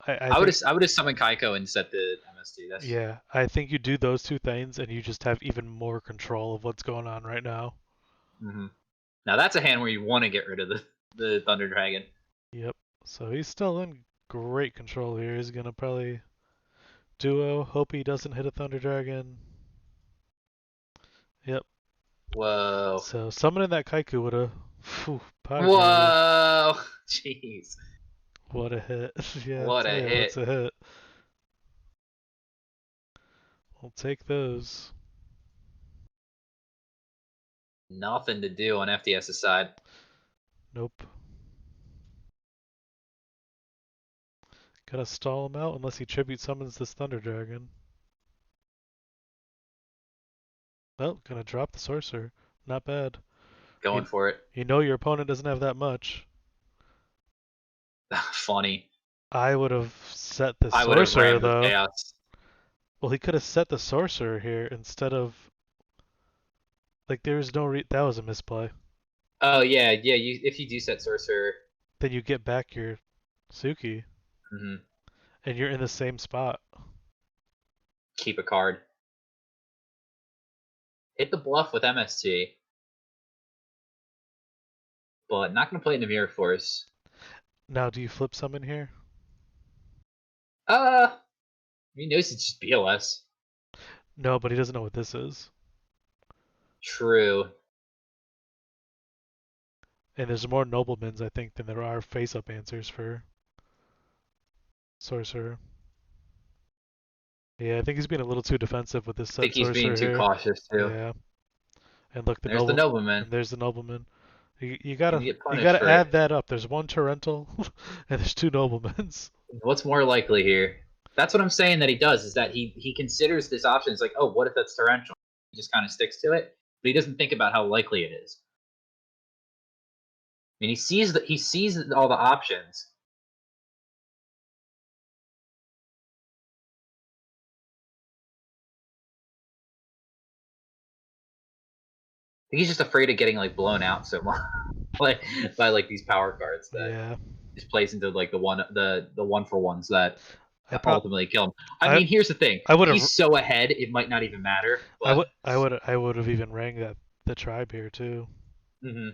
I think I would have summoned Kaiko and set the MST. That's yeah, I think you do those two things and you just have even more control of what's going on right now. mm-hmm. Now that's a hand where you want to get rid of the Thunder Dragon. Yep. So he's still in great control here. He's gonna probably duo. Hope he doesn't hit a Thunder Dragon. Yep. Whoa. So summoning that Kaiku would have pot of greed. Whoa. Jeez. What a hit. Yeah, I'll What tell a you, hit. what's a hit. I'll take those. Nothing to do on FDS's side. Nope. Gotta stall him out unless he tribute summons this Thunder Dragon. Well, gonna drop the Sorcerer. Not bad. Going You, for it. you know your opponent doesn't have that much. Funny. I would have set the I would have Sorcerer rammed with though. chaos. Well, he could have set the Sorcerer here instead of like there's no that was a misplay. Oh yeah, yeah. If you do set sorcerer, Then you get back your Suki mm-hmm, and you're in the same spot. keep a card. Hit the bluff with MST, but not gonna play into Mirror Force. Now, do you flip summon here? He knows it's just BLS. No, but he doesn't know what this is. True. And there's more noblemans, I think, than there are face-up answers for Sorcerer. Yeah, I think he's being a little too defensive with this I think set he's being Sorcerer too here. cautious too. Yeah, and look, There's the nobleman. and there's the nobleman. You Gonna gotta get you punished gotta for it. add that up. There's one Torrental, and there's two noblemans. What's more likely here? That's what I'm saying that he does, is that he considers this option. It's like, oh, what if that's torrential? He just kind of sticks to it, but he doesn't think about how likely it is. I mean, he sees all the options. I think he's just afraid of getting like blown out so much like by like these power cards that Yeah, just plays into like the one for ones that I pro ultimately kill him. I I mean, here's the thing: I would have he's so ahead, it might not even matter. But I would have even rang that the tribe here too. mm-hmm.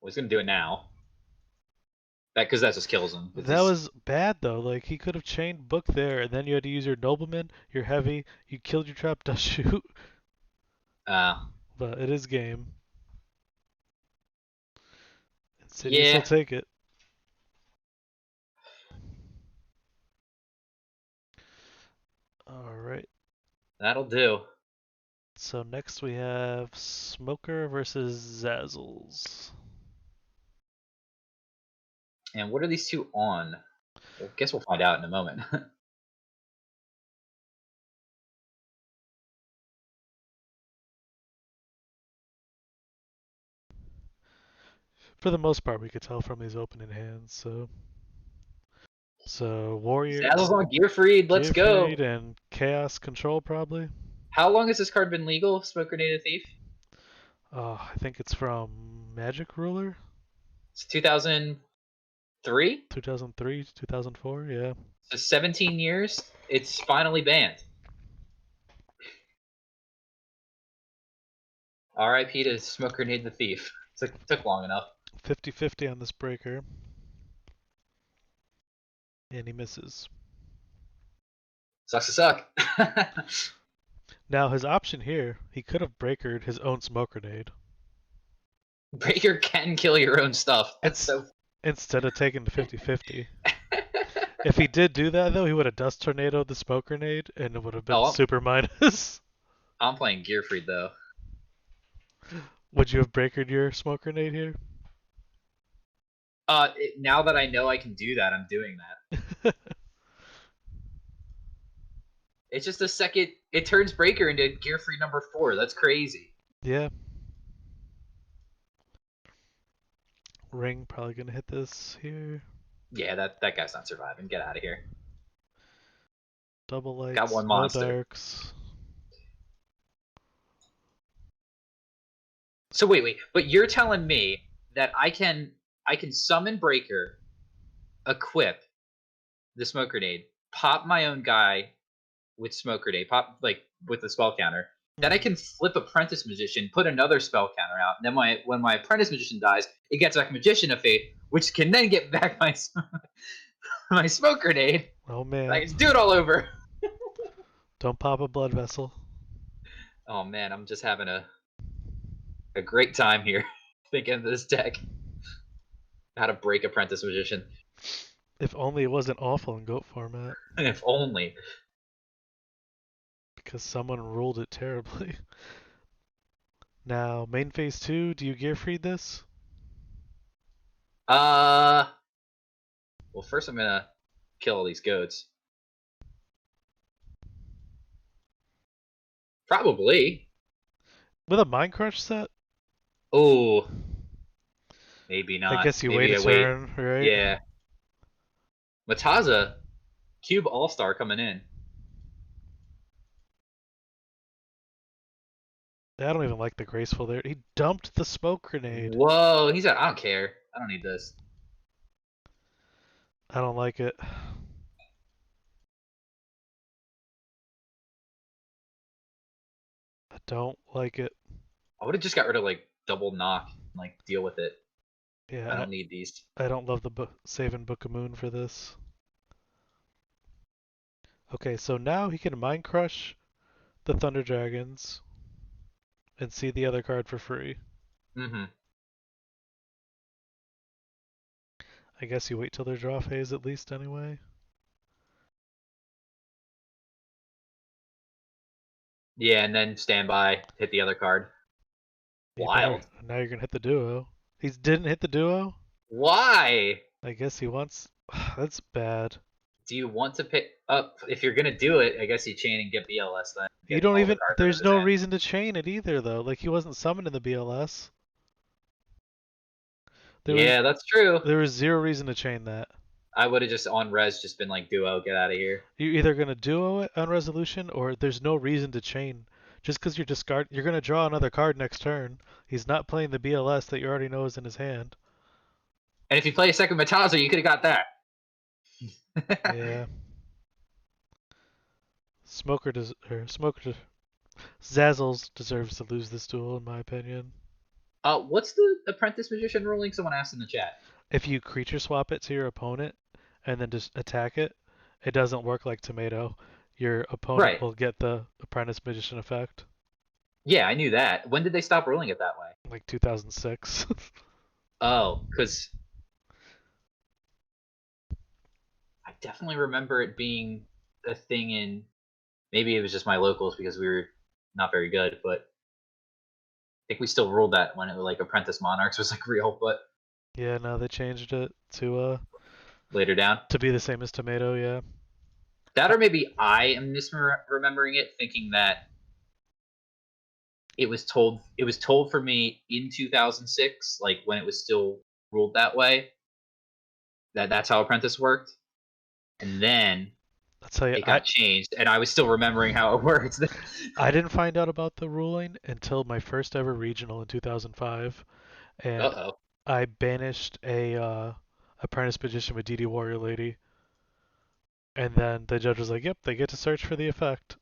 Well, he's gonna do it now. That because that just kills him. It's That just was bad though. Like he could have chained book there, and then you had to use your nobleman, your heavy. You killed your trap dust shoot, uh, but it is game. Cities will yeah, take it. All right. that'll do. So next we have Smoker versus Zazzles. And what are these two on? Well, guess we'll find out in a moment. For the most part, we could tell from these opening hands. So Warrior, Saddle's on Gearfried. Let's Gearfried, go. and Chaos Control probably. How long has this card been legal? Smoke Grenade Thief. I think it's from Magic Ruler, It's 2003. 2003, 2004. Yeah. So 17 years. It's finally banned. R.I.P. to Smoke Grenade the Thief. Took long enough. 50-50 on this breaker, and he misses. Sucks to suck. Now his option here, he could have breakered his own smoke grenade. Breaker can kill your own stuff. That's It's so. instead of taking the 50-50. If he did do that though, he would have dust tornadoed the smoke grenade, and it would have been Oh, super minus. I'm playing Gearfried though. Would you have breakered your smoke grenade here? Now that I know I can do that, I'm doing that. It's just a second. It turns Breaker into Gearfried number 4. That's crazy. Yeah. Ring probably gonna hit this here. Yeah, that guy's not surviving. Get out of here. Double Got lights, one no monster. darks. So wait. But you're telling me that I can summon Breaker, equip the smoke grenade, pop my own guy with smoke grenade, pop like with the spell counter. Then I Mm-hmm. can flip Apprentice Magician, put another spell counter out, and then when my Apprentice Magician dies, it gets back Magician of Faith, which can then get back my my smoke grenade. Oh I man. can do it all over. Don't pop a blood vessel. Oh man, I'm just having a great time here thinking of this deck. How to break Apprentice Magician. If only it wasn't awful in GOAT format. If only. because someone ruled it terribly. Now, main phase 2, do you gear freed this? Uh, well, first I'm gonna kill all these goats. Probably. With a Mind Crush set? Oh, maybe I not. guess you wait Maybe a I wait. turn, right? Yeah. Mataza, Cube All Star coming in. I don't even like the graceful there. He dumped the smoke grenade. Whoa, he's like, I don't care. I don't need this. I don't like it. I don't like it. I would have just got rid of like double knock and like deal with it. I Yeah, don't need these. I don't love the saving Book of Moon for this. Okay, so now he can Mind Crush the Thunder Dragons and see the other card for free. Mm-hmm. I guess you wait till their draw phase at least anyway. Yeah, and then stand by, hit the other card. You better. Wild. Now you're gonna hit the duo. He didn't hit the duo? Why? I guess he wants. That's bad. Do you want to pick up? If you're gonna do it, I guess you chain and get BLS then. You Get don't all the even. cards out of There's his no hand. reason to chain it either, though. Like he wasn't summoned in the BLS. There was Yeah, that's true. there was zero reason to chain that. I would have just on res just been like duo, get out of here. You're either gonna duo it on resolution, or there's no reason to chain. Just because you're gonna draw another card next turn. He's not playing the BLS that you already know is in his hand. And if you play a second Mataza, you could have got that. Yeah. Smoker Zazzles deserves to lose this duel in my opinion. What's the apprentice magician ruling? Someone asked in the chat. If you creature swap it to your opponent and then just attack it, it doesn't work like Tomato. Your opponent Right. will get the Apprentice Magician effect. Yeah, I knew that. When did they stop ruling it that way? Like 2006. Oh, because I definitely remember it being a thing in. Maybe it was just my locals because we were not very good, but I think we still ruled that when it was like Apprentice Monarchs was like real, but Yeah, now they changed it later down. to be the same as Tomato, yeah. That or maybe I am misremembering it, thinking that it was told for me in 2006, like when it was still ruled that way. That's how Apprentice worked, and then I'll tell you, it got changed, and I was still remembering how it worked. I didn't find out about the ruling until my first ever regional in 2005, and Uh-oh. I banished a Apprentice Magician with DD Warrior Lady, and then the judge was like, "Yep, they get to search for the effect."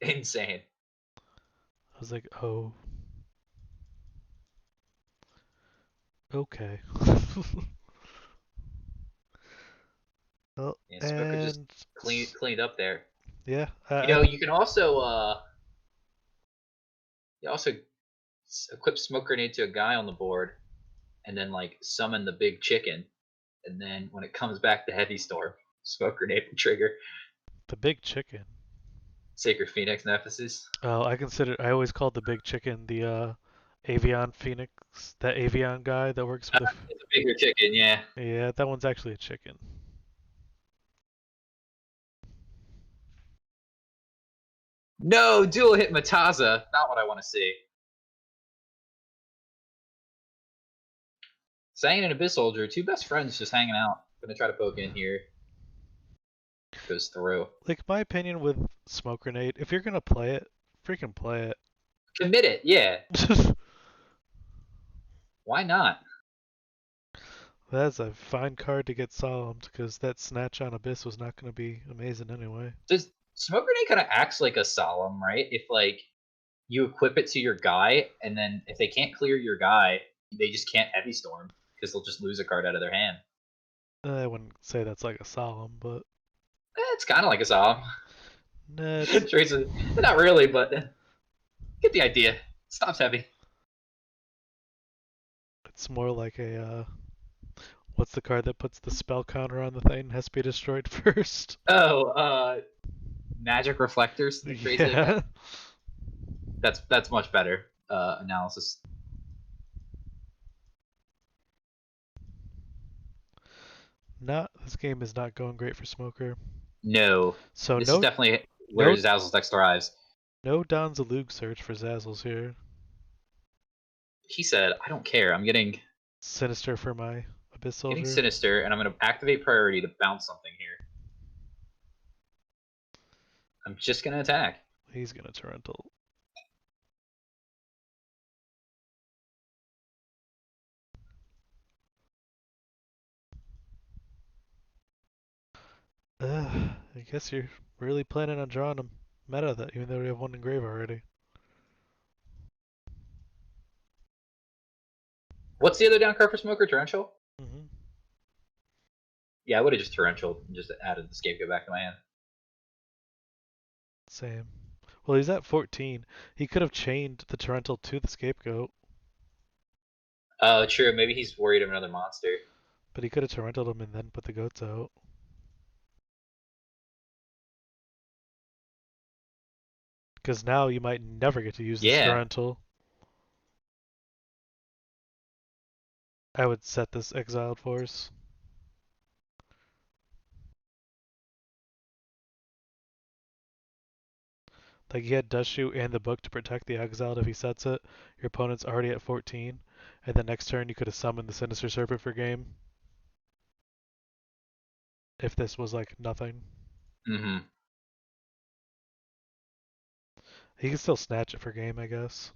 Insane. I was like, "Oh, okay." Well, Yeah, Smoker just and cleaned up there. yeah, You can also equip smoke grenade to a guy on the board, and then like summon the big chicken, and then when it comes back to heavy storm, smoke grenade will trigger the big chicken. Sacred Phoenix Nemesis. Oh, I always called the big chicken the Avion Phoenix, that Avion guy that works with It's a bigger chicken, yeah. yeah, that one's actually a chicken. No, dual hit Mataza. Not what I want to see. Saiyan and Abyss Soldier, two best friends just hanging out. Gonna try to poke in here. Goes through. Like my opinion with Smoke Grenade, if you're gonna play it, freaking play Commit it, yeah. it. Why not? That's a fine card to get solemned because that snatch on Abyss was not gonna be amazing anyway. Does Smoke Grenade kind of acts like a solemn, right? If like you equip it to your guy, and then if they can't clear your guy, they just can't heavy storm because they'll just lose a card out of their hand. I wouldn't say that's like a solemn, but It's kind of like a solemn. nah, Not really, but get the idea. Stops heavy. it's more like a what's the card that puts the spell counter on the thing and has to be destroyed first? Oh, Magic reflectors, something crazy like Yeah. that. That's much better analysis. Not this game is not going great for Smoker. No, So this is no definitely where no Zazzle's deck thrives. no Donzalug search for Zazzles here. He said, "I don't care. I'm Sinister for my Abyss getting Soldier. sinister, and I'm going to activate priority to bounce something here. I'm just going to attack." He's gonna Torrential. I guess you're really planning on drawing a meta that even though we have one in grave already. What's the other down card for Smoker? Torrential? Hmm. Yeah, I would have just Torrential and just added the Scapegoat back to my hand. Same. Well, he's at 14. He could have chained the Torrential to the Scapegoat, Oh, true. Maybe he's worried of another monster. but he could have Torrentaled him and then put the goats out. Because now you might never get to use this Yeah. Torrential. I would set this Exiled Force. Like he had Dust Shoot and the book to protect the Exiled if he sets it. Your opponent's already at 14. And then next turn you could have summoned the Sinister Serpent for game. If this was like nothing. Mm-hmm. He can still snatch it for game, I guess.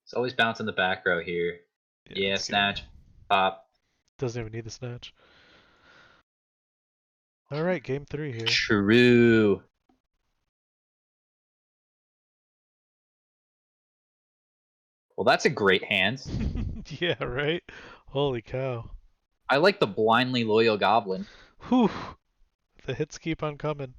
It's always bounce in the back row here. Yeah, Yeah, let's go. snatch, pop. Doesn't even need the snatch. Alright, game 3 here. True. Well, that's a great hand. Yeah, right? Holy cow. I like the blindly loyal goblin. Whew. The hits keep on coming.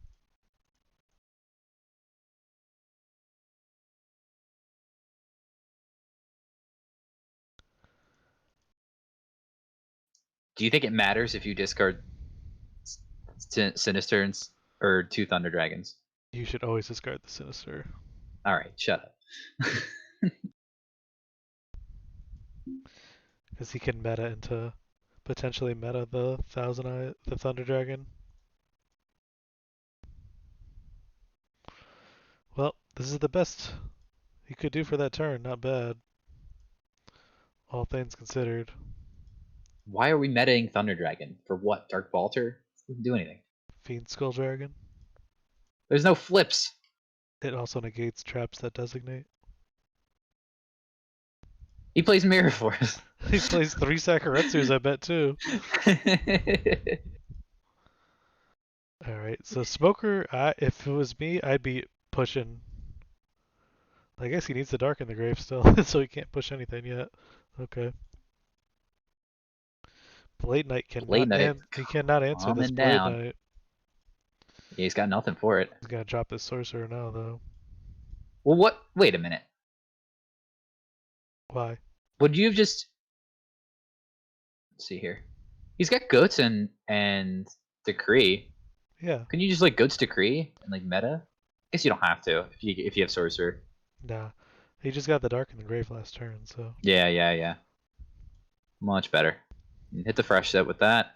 Do you think it matters if you discard Sinister or two Thunder Dragons? You should always discard the Sinister. All right, shut up. Because he can meta into potentially meta the the Thunder Dragon. Well, this is the best he could do for that turn. Not bad, all things considered. Why are we metaing Thunder Dragon? For what? Dark Balter? Doesn't do anything. Fiend Skull Dragon. There's no flips. It also negates traps that designate. He plays Mirror Force. He plays 3 Sakaretsus, I bet, too. Alright, so Smoker, if it was me, I'd be pushing. I guess he needs the Dark in the grave still, so he can't push anything yet. Okay. Blade Knight Blade Knight he cannot answer this calming Blade down. Knight. Yeah, he's got nothing for it. He's gonna drop this Sorcerer now, though. Well, what? Wait a minute. Why? Would you have just? Let's see here. He's got Goats and Decree. Yeah, Can you just like Goats Decree and like meta? I guess you don't have to if you have Sorcerer. nah. He just got the Dark in the grave last turn, so. Yeah, yeah, yeah. Much better. Hit the fresh set with that.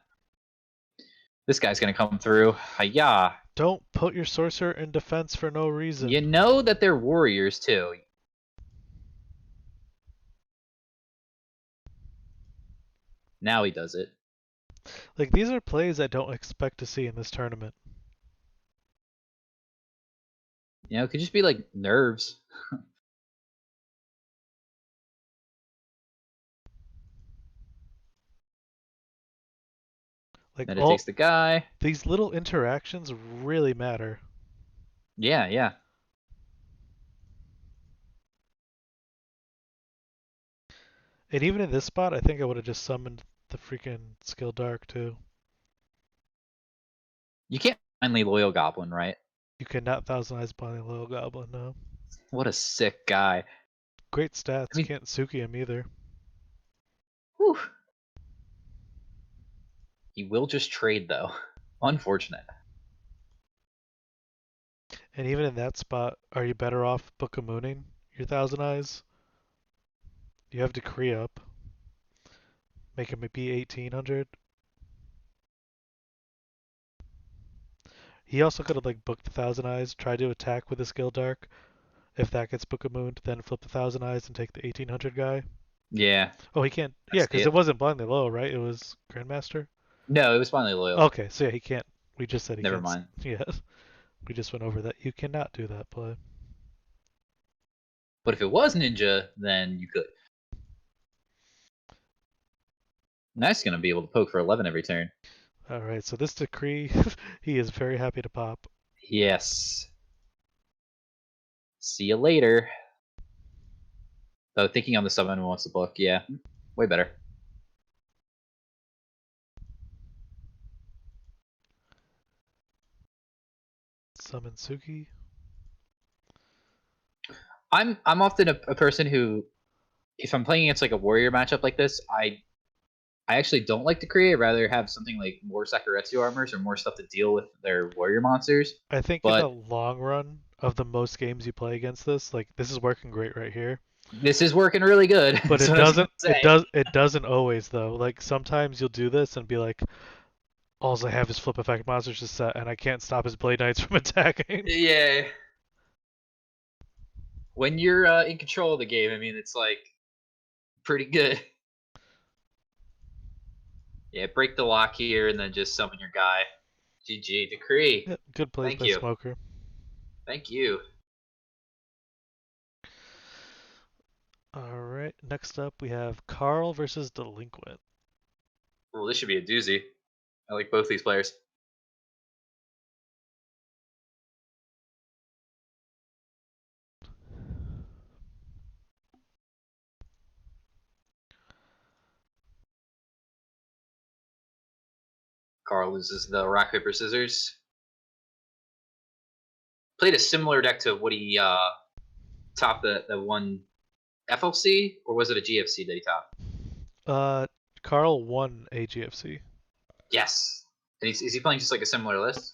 This guy's gonna come through. Hiya! Don't put your Sorcerer in defense for no reason. You know that they're warriors too. Now he does it. Like, these are plays I don't expect to see in this tournament. You know, it could just be like nerves. Like, Then it all takes the guy. these little interactions really matter. Yeah, yeah. And even in this spot, I think I would have just summoned the freaking Skill Dark, too. You can't finally loyal goblin, right? You cannot Thousand Eyes Bonnie Little Goblin, no. What a sick guy. Great I stats, mean, can't Suki him either. Whew. He will just trade though. Unfortunate. And even in that spot, are you better off Book of Mooning your Thousand Eyes? You have Decree up. Make him be 1800. He also could have like booked the Thousand Eyes, tried to attack with his Skill Dark. If that gets Book of Moon, then flip the Thousand Eyes and take the 1800 guy. Yeah, Oh, he can't. I Yeah, see because it it. wasn't blindly low, right? It was Grandmaster. No, it was finally loyal. Okay, so yeah, he can't. We just said he Never can't. mind. Yeah, we just went over that. You cannot do that play. But if it was ninja, then you could. Nice gonna be able to poke for 11 every turn. All right, so this decree, he is very happy to pop. Yes. See you later. Though thinking on the summon wants the book, yeah. Way better. Summon Suki. I'm often a person who, if I'm playing against like a warrior matchup like this, I actually don't like to create. I'd rather have something like more Sakuretsu armors or more stuff to deal with their warrior monsters. I think in the But long run of the most games you play against this, like this is working great right here. this is working really good. But That's it what I was gonna doesn't. It say. does. It doesn't always though. Like sometimes you'll do this and be like, all I have is flip effect monsters to set, and I can't stop his blade knights from attacking. Yeah. When you're in control of the game, I mean, it's like pretty good. Yeah, break the lock here and then just summon your guy. GG decree. Yeah, good plays Thank by you. Smoker. Thank you. All right. Next up, we have Carl versus Delinquent. Well, this should be a doozy. I like both these players. Carl loses the rock paper scissors. Played a similar deck to what he topped the one FLC, or was it a GFC that he topped? Uh, Carl won a GFC. Yes. And is he playing just like a similar list?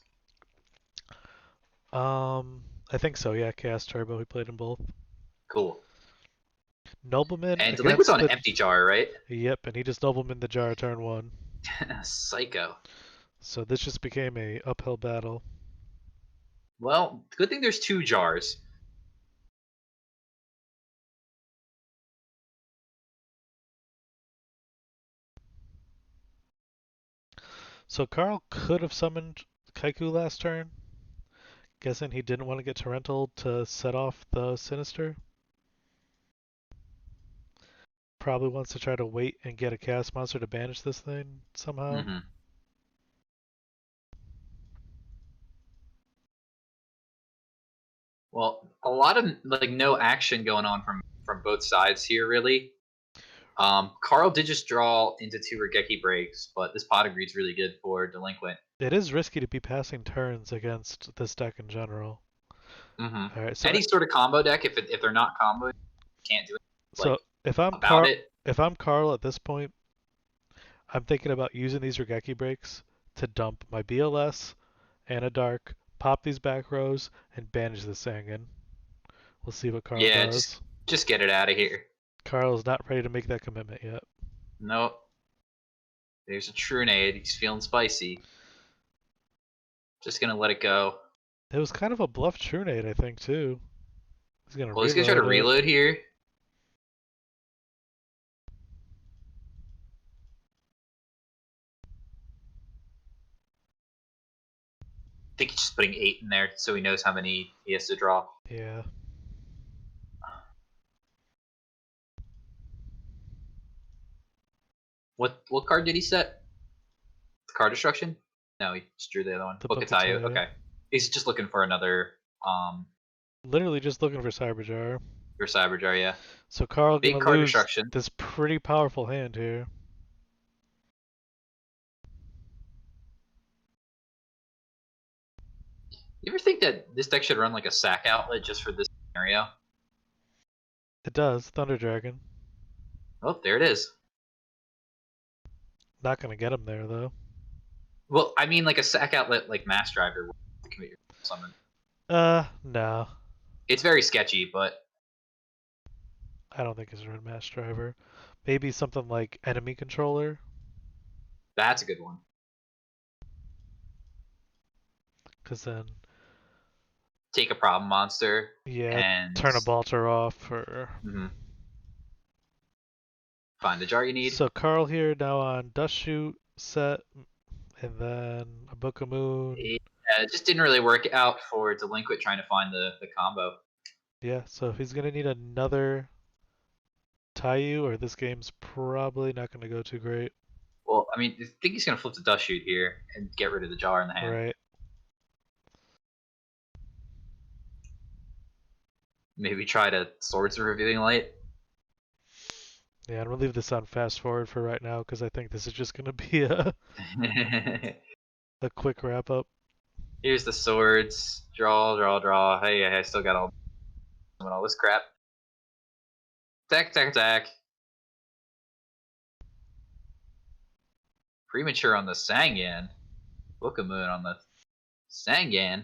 I think so. Yeah, Chaos Turbo. He played in both. Cool. Nobleman And Delinquent's against on an the. empty jar, right? Yep, and he just Nobleman the jar turn one. Psycho. So this just became a uphill battle. Well, good thing there's two jars. So Carl could have summoned Kaiku last turn. Guessing he didn't want to get Torrental to set off the Sinister. Probably wants to try to wait and get a Chaos Monster to banish this thing somehow. Mm-hmm. Well, a lot of like no action going on from both sides here, really. Carl did just draw into two Regeki breaks, but this pot agreed's really good for Delinquent. It is risky to be passing turns against this deck in general. Mm-hmm. All right, Any sort of combo deck, if they're not combo, can't do it so like if I'm about Carl, it. if I'm Carl at this point, I'm thinking about using these Regeki breaks to dump my BLS and a Dark, pop these back rows, and banish the Sangan. We'll see what Carl Yeah, does. just get it out of here. Carl is not ready to make that commitment yet. Nope. There's a Trunade. He's feeling spicy. Just gonna let it go. It was kind of a bluff Trunade, I think, too. He's gonna Well, he's gonna try to reload it. reload here. I think he's just putting 8 in there so he knows how many he has to draw. Yeah. What card did he set? The card destruction? No, he just drew the other one. The Bokatayu. Bokatayu. Okay. He's just looking for another Literally just looking for Cyberjar. for Cyberjar, yeah. So Carl Big gonna card lose destruction. this pretty powerful hand here. You ever think that this deck should run like a sack outlet just for this scenario? It does. Thunder Dragon. Oh, there it is. Not gonna get him there though. Well, I mean, like a sack outlet like Mass Driver would commit your summon. No. It's very sketchy, but I don't think it's a red mass driver. Maybe something like enemy controller, that's a good one. because then, Take a problem monster yeah, and turn a Balter off. Or mhm, find the jar you need. so Carl here now on Dust Shoot set, and then a Book of Moon. Yeah, it just didn't really work out for Delinquent trying to find the combo. Yeah, so if he's gonna need another Taiyu, or this game's probably not gonna go too great. Well, I mean, I think he's going to flip the Dust Shoot here and get rid of the jar in the hand. Right. Maybe try to Swords of Revealing Light. Yeah, I'm gonna leave this on fast forward for right now because I think this is just gonna be a quick wrap up. Here's the swords. Draw, draw, draw. Hey, I still got all this crap. Attack, attack, attack. Premature on the Sangan. Book of Moon on the Sangan.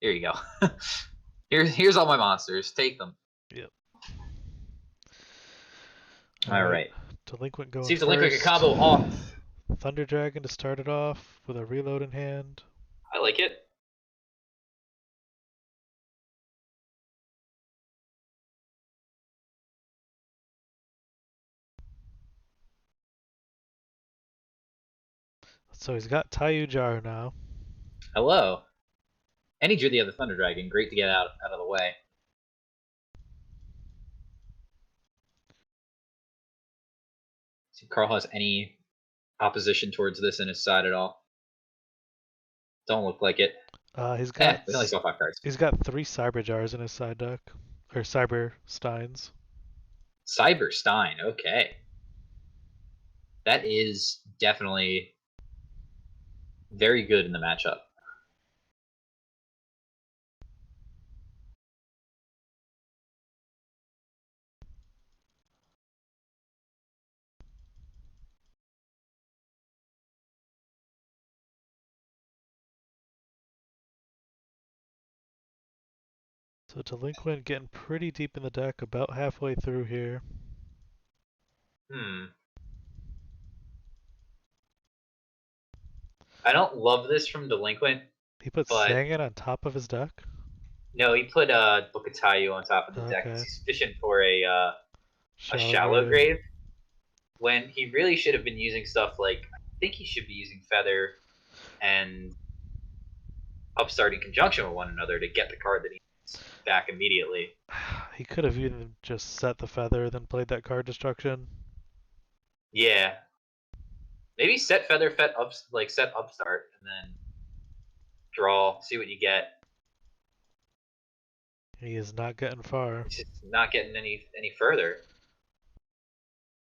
Here you go. Here's all my monsters. Take them. Yep. All All right. right. Delinquent See going if Delinquent can first. combo off. Thunder Dragon to start it off with a reload in hand. I like it. So he's got Taiyu Jar now. Hello. And he drew the other Thunder Dragon. Great to get out of the way. See if Carl has any opposition towards this in his side at all. Don't look like it. He's Eh, got we only saw 5 cards. he's got 3 Cyber Jars in his side deck, or Cyber Steins. Cyberstein, okay. That is definitely very good in the matchup. So Delinquent getting pretty deep in the deck, about halfway through here. Hmm. I don't love this from Delinquent, He put but Sangin on top of his deck. no, he put Book of Tayu on top of the deck because Okay, he's fishing for a Shallow shallow Grave. grave when he really should have been using stuff like I think he should be using Feather and Upstart in conjunction with one another to get the card that he needs back immediately. He could have even just set the feather, then played that card destruction. Yeah, maybe set Feather, set Upstart, and then draw, see what you get. He is not getting far. It's just not getting any further.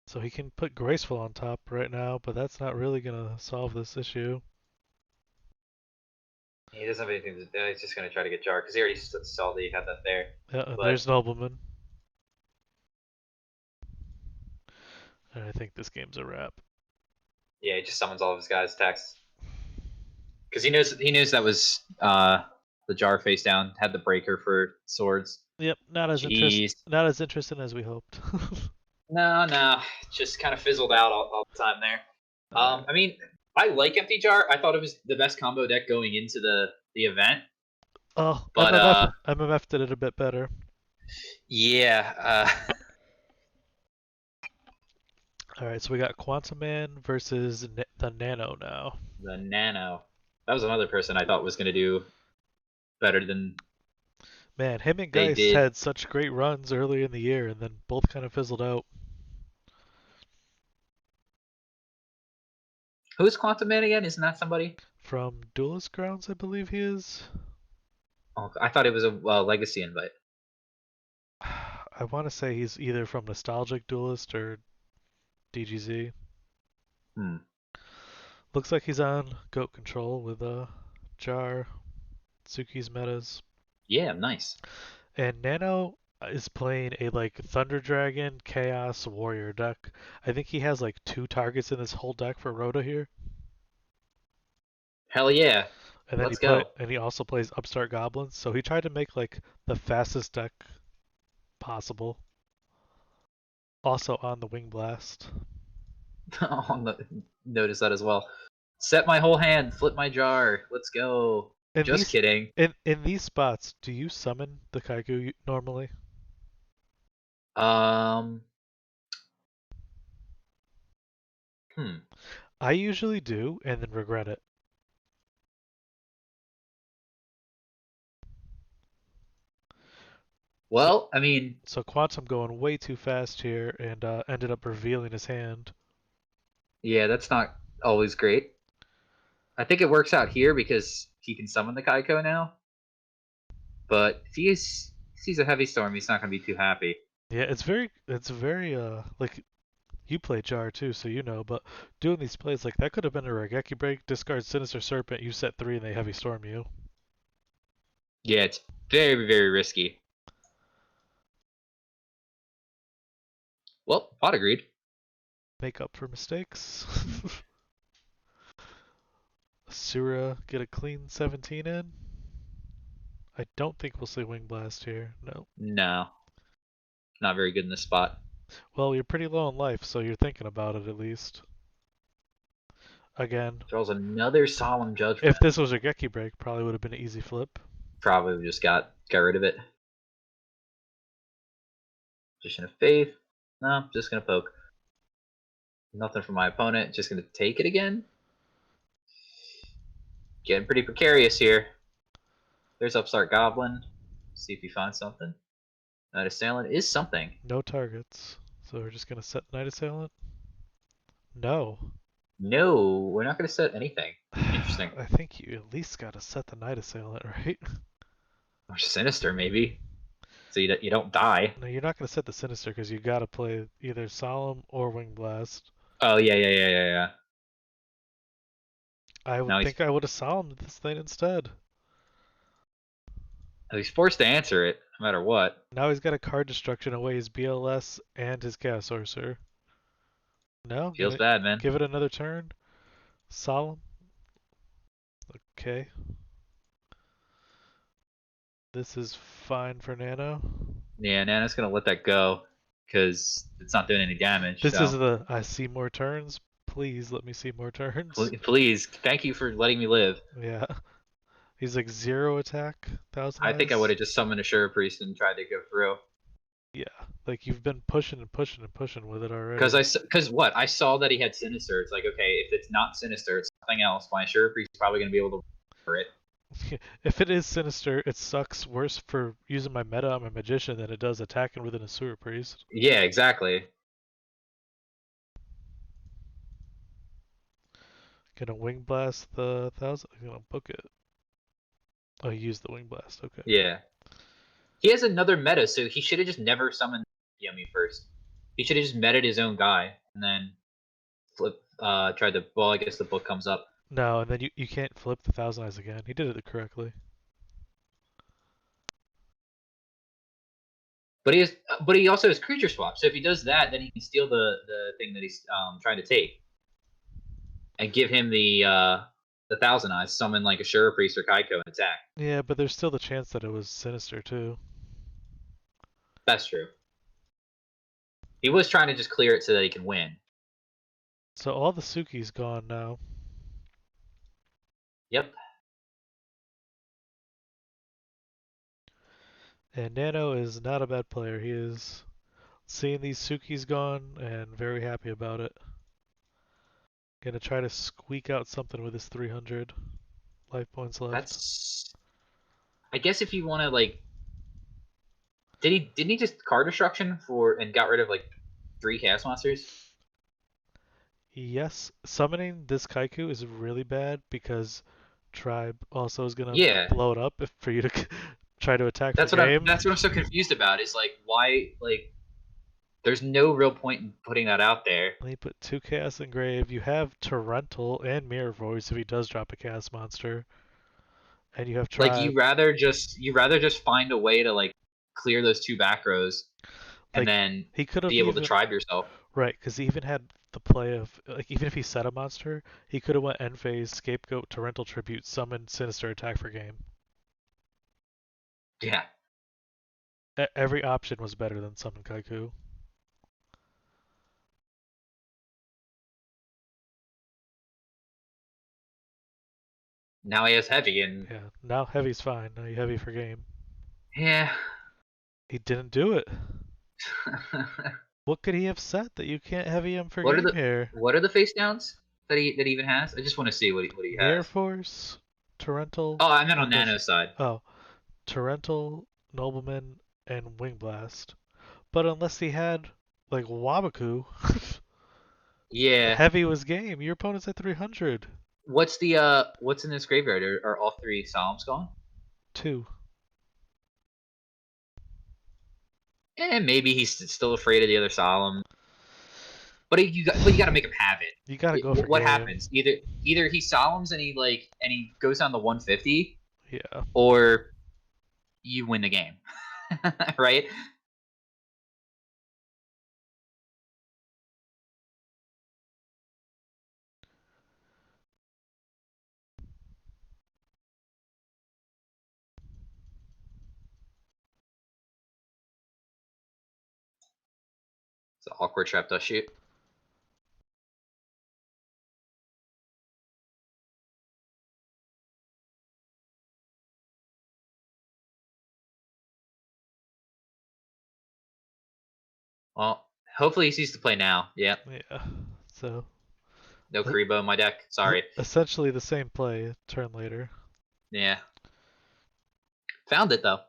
So he can put Graceful on top right now, but that's not really gonna solve this issue. He doesn't have anything to do. He's just going to try to get Jar because he already saw that he had that there. Yeah, and But there's Nobleman. And I think this game's a wrap. yeah, he just summons all of his guys' attacks because he knows that was the Jar face down. Had the breaker for swords. Yep, Jeez. not as interesting as we hoped. No, just kind of fizzled out all the time there. Alright. I mean, I like Empty Jar. I thought it was the best combo deck going into the event. Oh, But MMF did it a bit better. yeah, Alright, so we got Quantum Man versus the Nano now. the Nano. That was another person I thought was going to do better than Man, him and they Geist did. had such great runs early in the year and then both kind of fizzled out. Who's Quantum Man again? Isn't that somebody? From Duelist Grounds, I believe he is. Oh, I thought it was a legacy invite. I want to say he's either from Nostalgic Duelist or DGZ. Hmm. Looks like he's on Goat Control with Jar, Tsuki's metas. Yeah, nice. And Nano is playing a like Thunder Dragon Chaos Warrior deck. I think he has like 2 targets in his whole deck for Rhoda here. Hell yeah. And then Let's go. he also plays Upstart Goblins, so he tried to make like the fastest deck possible. Also on the Wing Blast. Notice that as well. Set my whole hand, flip my jar. Let's go. In Just these kidding. in these spots, do you summon the Kaiku normally? Um, hmm. I usually do, and then regret it. So Well, I mean, so Quantum going way too fast here, and ended up revealing his hand. yeah, that's not always great. I think it works out here because he can summon the Kaiko now. But if sees a heavy storm, he's not going to be too happy. Yeah, it's very like you play Jar too, so you know, but doing these plays like that could have been a Regeki break, discard Sinister Serpent, you set 3 and they heavy storm you. Yeah, it's very, very risky. Well, pot agreed. Make up for mistakes. Asura get a clean 17 in. I don't think we'll see Wing Blast here. No. No, not very good in this spot. Well, you're pretty low in life, so you're thinking about it at least. Again, Throws another solemn if judgment. this was a Geki break, probably would have been an easy flip. Probably just got rid of it. Position of faith. No, just gonna poke. Nothing from my opponent. Just gonna take it again. Getting pretty precarious here. There's Upstart Goblin. See if he finds something. Knight Assailant is something. No targets. So we're just gonna set Night Assailant? No. No, we're not gonna set anything. Interesting. I think you at least gotta set the Night Assailant, right? Or Sinister, maybe. So you don't die. No, you're not gonna set the Sinister because you gotta play either Solemn or Wing Blast. Oh, yeah. I would Now think I would have Solemned this thing instead. he's forced to answer it, no matter what. Now he's got a card destruction away his BLS and his Chaos Sorcerer. No, Feels gonna bad, man. give it another turn. Solemn. Okay. This is fine for Nano. Yeah, Nana's gonna let that go because it's not doing any damage. This is So the I see more turns. Please let me see more turns. please, thank you for letting me live. Yeah. He's like 0 attack, Thousand I think I would Eyes. have just summoned a Sure Priest and tried to go through. Yeah. Like you've been pushing and pushing and pushing with it Because already. what I saw that he had Sinister. It's like, okay, if it's not Sinister, it's something else. My Sure Priest is probably gonna be able to for it. If it is Sinister, it sucks worse for using my meta on my Magician than it does attacking with an Asura Priest. Yeah, exactly. Gonna Wing Blast the 1000. Gonna book it. Oh, use the Wing Blast. Okay. Yeah. He has another meta, so he should have just never summoned Yummy first. He should have just meted his own guy and then tried to. Well, I guess the book comes up. No, and then you can't flip the Thousand Eyes again. He did it correctly. But he also has creature swap. So if he does that, then he can steal the thing that he's trying to take, and give him the Thousand Eyes, summon like a Shura Priest or Kaiko and attack. Yeah, but there's still the chance that it was Sinister too. That's true. He was trying to just clear it so that he can win. So all the Suki's gone now. Yep. And Nano is not a bad player. He is seeing these Suki's gone and very happy about it. Gonna try to squeak out something with his 300 life points left. That's. I guess if you want to like, didn't he just card destruction for and got rid of like 3 chaos monsters? Yes, summoning this Kaiku is really bad because Tribe also is gonna Yeah, blow it up if for you to try to attack for game. that's what I'm so confused about. Is like why like there's no real point in putting that out there. Then you put 2 Chaos Engrave. You have Torrential and Mirror Voice if he does drop a Chaos Monster. And you have Like Tribe. you rather just find a way to like clear those 2 back rows and Like then he could have be able to even tribe yourself. right, because he even had the play of like even if he set a monster, he could have went end phase, scapegoat, torrential tribute, summon, sinister attack for game. Yeah. Every option was better than summon Kaiku. Now he has heavy and Yeah, now heavy's fine. Now you heavy for game. yeah. He didn't do it. What could he have set that you can't heavy him for what are game the here? what are the face downs that he even has? I just want to see what he Mirror has. Force, Torrential, Oh, I meant on and Nano side. oh, Torrential, Nobleman, and Wing Blast. But unless he had like Wabaku, Yeah. heavy was game. Your opponent's at 300. What's in this graveyard? Are all 3 Solemns gone? Two. And maybe he's still afraid of the other Solemn. But you got to make him have it. You gotta go for What game. happens? Either he Solemns and he goes down to 150, Yeah. or you win the game, right? It's an awkward trap dust shoot. Well, hopefully he sees to play now. Yeah, Yeah. So no uh, Karibo in my deck. Sorry. essentially the same play a turn later. Yeah, found it though.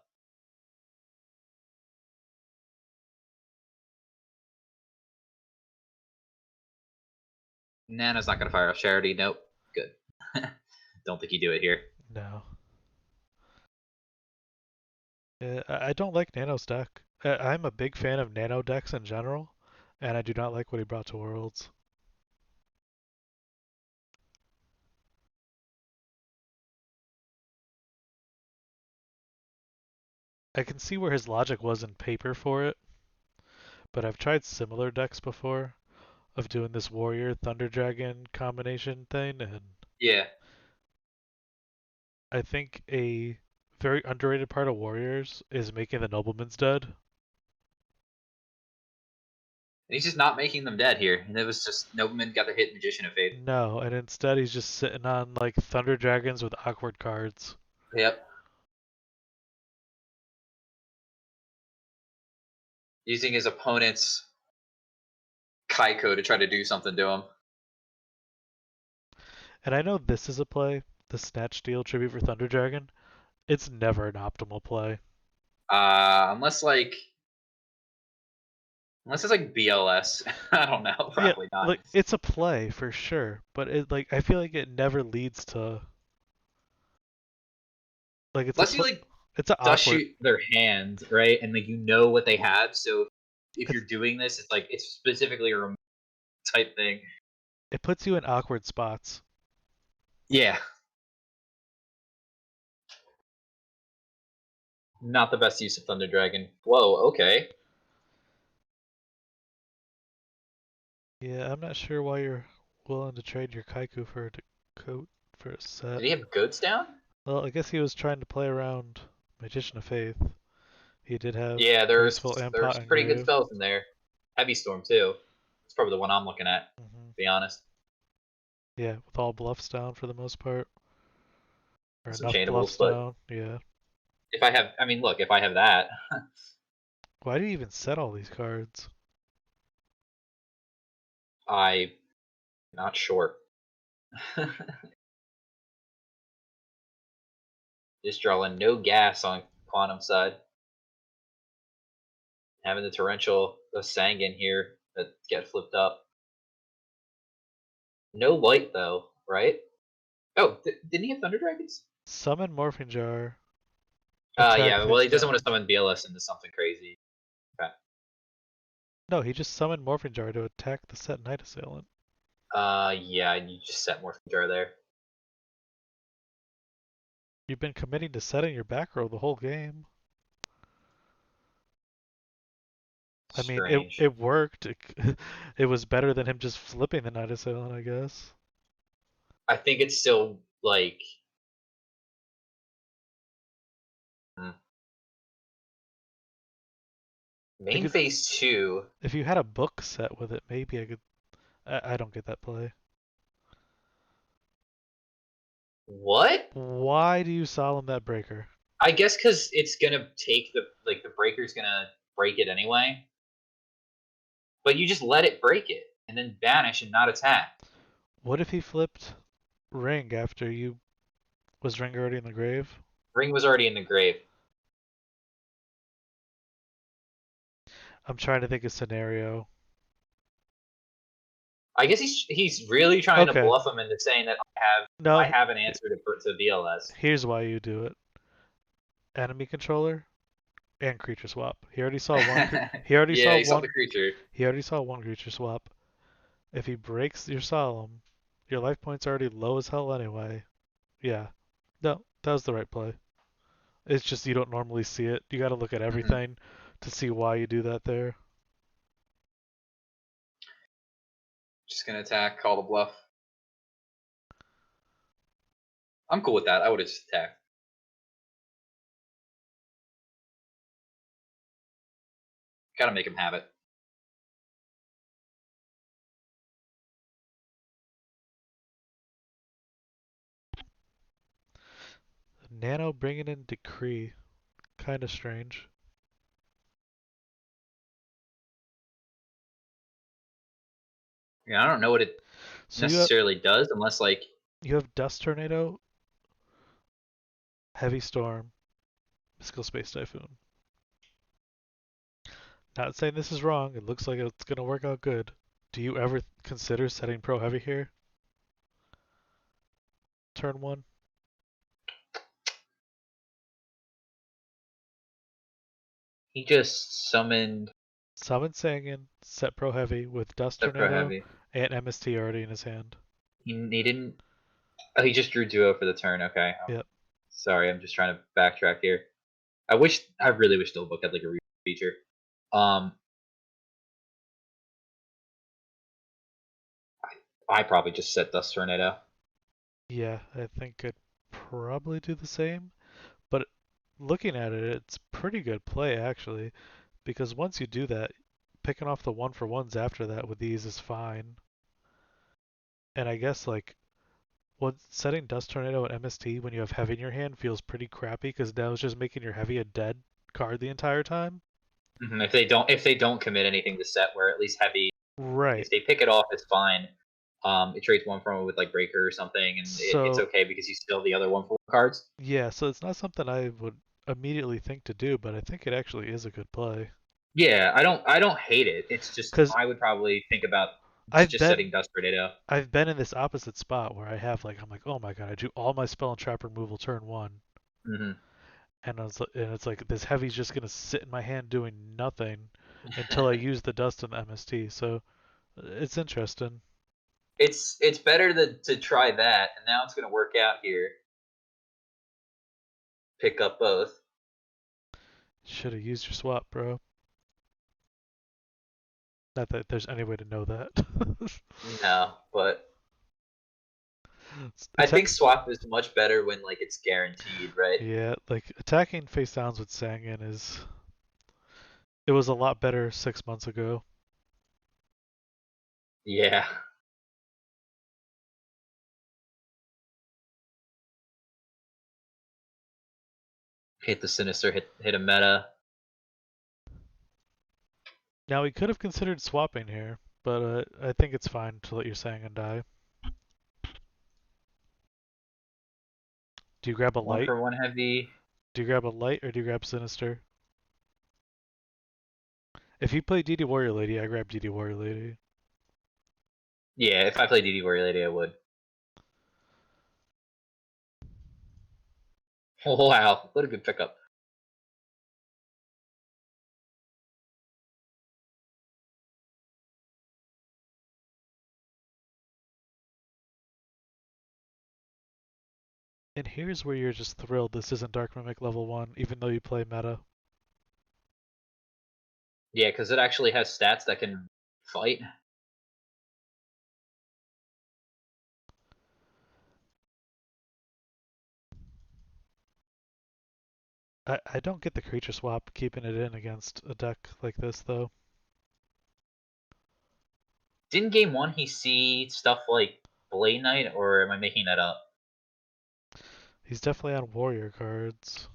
Nana's not gonna fire off Charity. Nope. Good. Don't think you do it here. No. I don't like Nano's deck. I'm a big fan of Nano decks in general, and I do not like what he brought to Worlds. I can see where his logic was in paper for it, but I've tried similar decks before of doing this Warrior Thunder Dragon combination thing, and Yeah, I think a very underrated part of Warriors is making the Nobleman's dead. and he's just not making them dead here. And it was just Nobleman got the hit Magician of Fate. No, and instead he's just sitting on like Thunder Dragons with awkward cards. Yep. Using his opponent's Kaiko to try to do something to him. And I know this is a play, the Snatch Steal tribute for Thunder Dragon. It's never an optimal play. Unless it's like BLS. I don't know. Yeah, Probably not. like it's a play for sure, but it like I feel like it never leads to like Unless you like it's an dust awkward. shoot their hand, right? And like you know what they have, so if It's you're doing this, it's like it's specifically a remote type thing. it puts you in awkward spots. Yeah. Not the best use of Thunder Dragon. Whoa, okay. Yeah, I'm not sure why you're willing to trade your Kaiku for a coat for a set. Did he have goats down? Well, I guess he was trying to play around Magician of Faith. He did have Yeah, Graceful and Pot there's pretty good Engrave. spells in there. Heavy Storm too. It's probably the one I'm looking at, to be honest. Yeah, with all bluffs down for the most part. Or Some enough chainables, bluffs but down, yeah. if I have, I mean, look, if I have that, Why do you even set all these cards? I'm not sure. Just drawing no gas on Quantum side. Having the torrential, the Sanguine here that get flipped up. No light though, right? Oh, didn't he have Thunder Dragons? Summon Morphing Jar, attack Yeah. Well, face he doesn't want down. to summon BLS into something crazy. Okay. No, he just summoned Morphing Jar to attack the set Night Assailant. Yeah, you just set more Jar there. You've been committing to setting your back row the whole game. I mean, it Strange. it worked. It was better than him just flipping the Knight Assailant, I guess. I think it's still like hmm, main Like phase two. if you had a book set with it, maybe I could. I don't get that play. What? Why do you solemn that breaker? I guess because it's gonna take the breaker's gonna break it anyway. But you just let it break it and then banish and not attack. What if he flipped Ring after you was Ring already in the grave? Ring was already in the grave. I'm trying to think of scenario. I guess he's really trying to Okay, bluff him into saying that I no. have an answer to VLS. Here's why you do it: enemy controller and creature swap. He already saw one. He already Yeah, saw he saw the one. creature. He already saw one creature swap. If he breaks your solemn, your life points are already low as hell anyway. Yeah, no, that was the right play. It's just you don't normally see it. You got to look at Hmm. everything to see why you do that there. Just gonna attack, call the bluff. I'm cool with that. I would have just attacked. Gotta make him have it. Nano bringing in Decree, kind of strange. Yeah, I don't know what it So necessarily does unless like you have Dust Tornado, Heavy Storm, Mystical Space Typhoon. Not saying this is wrong. It looks like it's gonna work out good. Do you ever consider setting Pro Heavy here? Turn one. he just summoned Summon Sangin, set Pro Heavy with Dust the pro Tornado heavy. and MST already in his hand. He didn't. Oh, he just drew duo for the turn. Okay. Yep. Sorry, I'm just trying to backtrack here. I really wish Steelbook had like a read feature. Um, I probably just set Dust Tornado. Yeah, I think I'd probably do the same. But looking at it, it's pretty good play actually, because once you do that, picking off the one for ones after that with these is fine. And I guess like what setting Dust Tornado and MST when you have heavy in your hand feels pretty crappy because now it's just making your heavy a dead card the entire time. Mhm. If they don't commit anything to set, where at least heavy, Right. if they pick it off, it's fine. It trades one from it with like breaker or something, and it's So okay because you still have the other one for cards. yeah, so it's not something I would immediately think to do, but I think it actually is a good play. Yeah, I don't hate it. It's just Because I would probably think about I've just setting been Dust Tornado. I've been in this opposite spot where I have like I'm like, oh my god, I do all my spell and trap removal turn one, Hmm. and it's like this heavy's just gonna sit in my hand doing nothing until I use the dust and the MST. So it's interesting. It's better to try that, and now it's gonna work out here. Pick up both. Should have used your swap, bro. Not that there's any way to know that. No, but I Atta- think swap is much better when like it's guaranteed, right? yeah, like attacking face downs with Sangin is it was a lot better 6 months ago. Yeah. Hit the sinister, hit a meta. Now we could have considered swapping here, but I think it's fine to let your Sangin die. Do you grab a One light? for one heavy. Do you grab a light or do you grab Sinister? If you play DD Warrior Lady, I grab DD Warrior Lady. Yeah, if I played DD Warrior Lady, I would. Oh, wow, what a good pickup. And here's where you're just thrilled this isn't Dark Mimic level 1, even though you play meta. Yeah, because it actually has stats that can fight. I don't get the creature swap keeping it in against a deck like this though. Didn't game one he see stuff like Blade Knight, or am I making that up? He's definitely on warrior cards.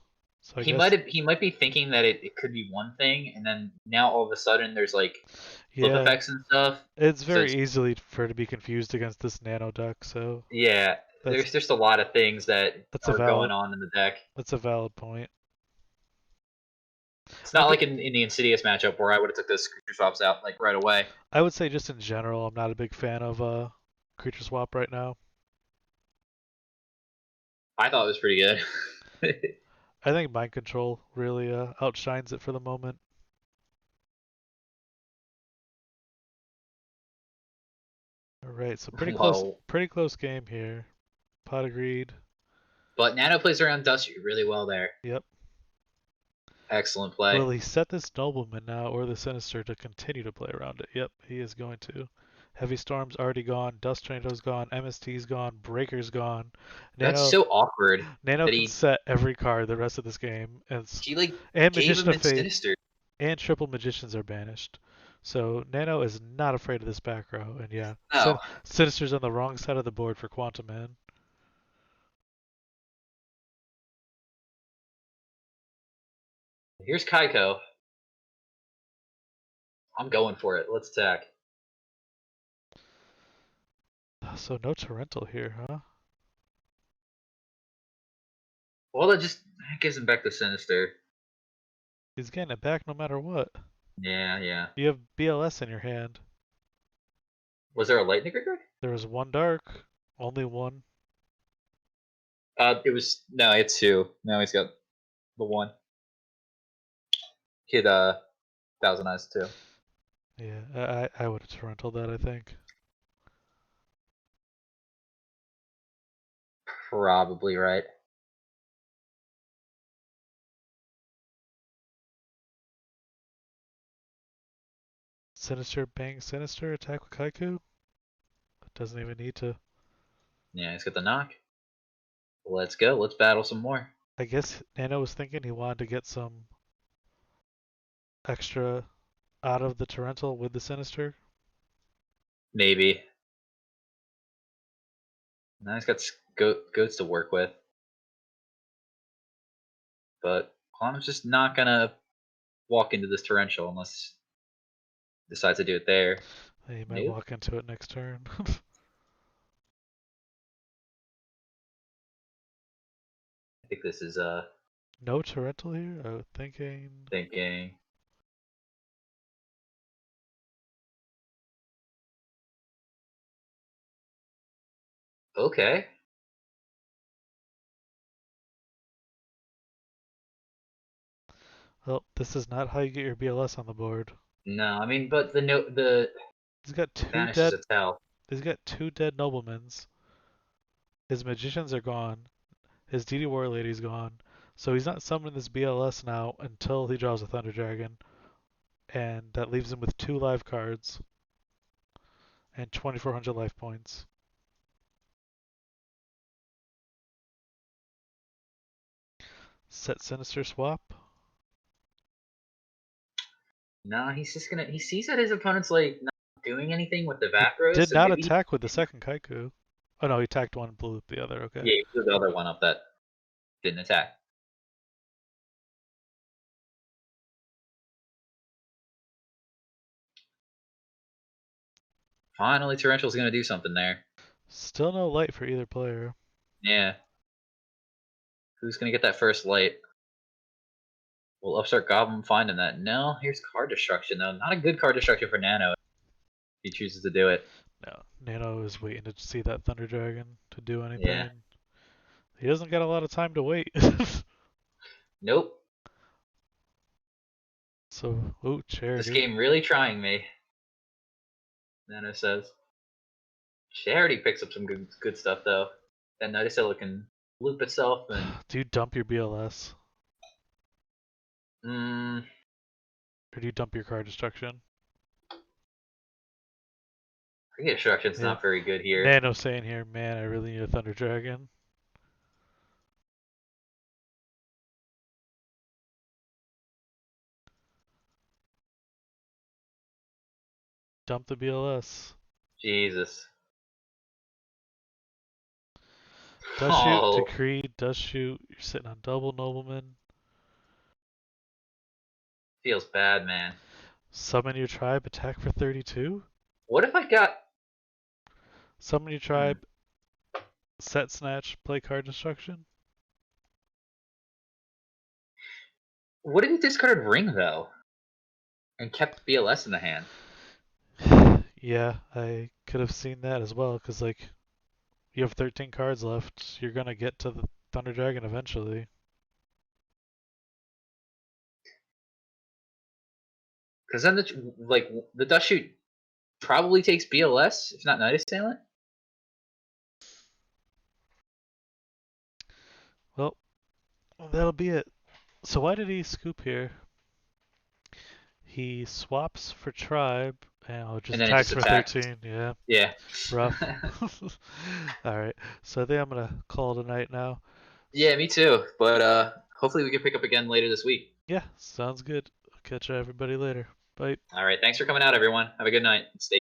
So I He guess might be thinking that it could be one thing, and then now all of a sudden there's like flip yeah, effects and stuff. it's So very it's easily for it to be confused against this nano deck, so yeah, that's there's just a lot of things that that's a are going valid on in the deck. point. It's I not could like in the Insidious matchup where I would have took those creature swaps out like right away. I would say just in general I'm not a big fan of creature swap right now. I thought it was pretty good. I think mind control really outshines it for the moment. All right, so Whoa. pretty close game here. Pot agreed. But Nano plays around Dusty really well there. Yep. Excellent play. Will he set this nobleman now or the sinister to continue to play around it? Yep, he is going to. Heavy Storm's already gone, Dust Tornado's gone, MST's gone, Breaker's gone. That's Nano so awkward Nano that can set every card the rest of this game. he like And gave Magician him of its Faith sinister. and Triple Magicians are banished. So Nano is not afraid of this back row, and yeah, No. Sinister's on the wrong side of the board for Quantum Man. Here's Kaiko. I'm going for it. Let's attack. So no Torrential here, huh? Well, that gives him back the sinister. He's getting it back no matter what. Yeah, yeah. You have BLS in your hand. Was there a lightning trigger? There was one dark, only one. It was no, it's two. Now he's got the one. He had Thousand Eyes too. Yeah, I would have Torrential that, I think. Probably right. Sinister, bang, Sinister, attack with Kaiku. It doesn't even need to. Yeah, he's got the knock. Let's go. Let's battle some more. I guess Nano was thinking he wanted to get some extra out of the Torrential with the Sinister. Maybe. Now he's got goats to work with. But Quantum's just not gonna walk into this torrential unless he decides to do it there. He might Nope. walk into it next turn. I think this is No Torrential here? I was thinking. thinking. Okay. Well, this is not how you get your BLS on the board. No, I mean, but the He's got two banishes dead. a tell. He's got two dead noblemans. His magicians are gone. His DD War Lady's gone. So he's not summoning this BLS now until he draws a Thunder Dragon, and that leaves him with two live cards and 2,400 life points. Set Sinister swap. No, he's just gonna. He sees that his opponent's like not doing anything with the He Vakros, did so not maybe. attack with the second Kaiku. Oh no, he attacked one, blew up the other. Okay. Yeah, he blew the other one up that didn't attack. Finally, Torrential's gonna do something there. Still no light for either player. Yeah. Who's gonna get that first light? Will Upstart Goblin finding that? No, here's card destruction though. Not a good card destruction for Nano if he chooses to do it. No, Nano is waiting to see that Thunder Dragon to do Yeah. anything. He doesn't get a lot of time to wait. Nope. So, ooh, This Charity. game really trying me. Nano says. Charity picks up some good stuff though. That Nightingale can loop itself and Do you dump your BLS? mm, Or do you dump your card destruction? Destruction's Yeah. not very good here. Nano saying here, man, I really need a Thunder Dragon. Dump the BLS. Jesus. Does shoot, Oh, decree, does shoot. You're sitting on double nobleman. feels bad, man. Summon your tribe, attack for 32. What if I got? Summon your Hmm. tribe, set snatch, play card destruction. What if he discarded Ring though, and kept BLS in the hand? Yeah, I could have seen that as well, because, like, you have 13 cards left. You're going to get to the Thunder Dragon eventually. Because then the Dust Shoot probably takes BLS, if not Night Assailant. Well, that'll be it. So why did he scoop here? He swaps for tribe and just And then it attacks just for attacked. 13. Yeah, Yeah. rough. All right. So I think I'm gonna call it a night now. Yeah, me too. But hopefully we can pick up again later this week. Yeah, sounds good. I'll catch everybody later. Bye. All right. Thanks for coming out, everyone. Have a good night. Stay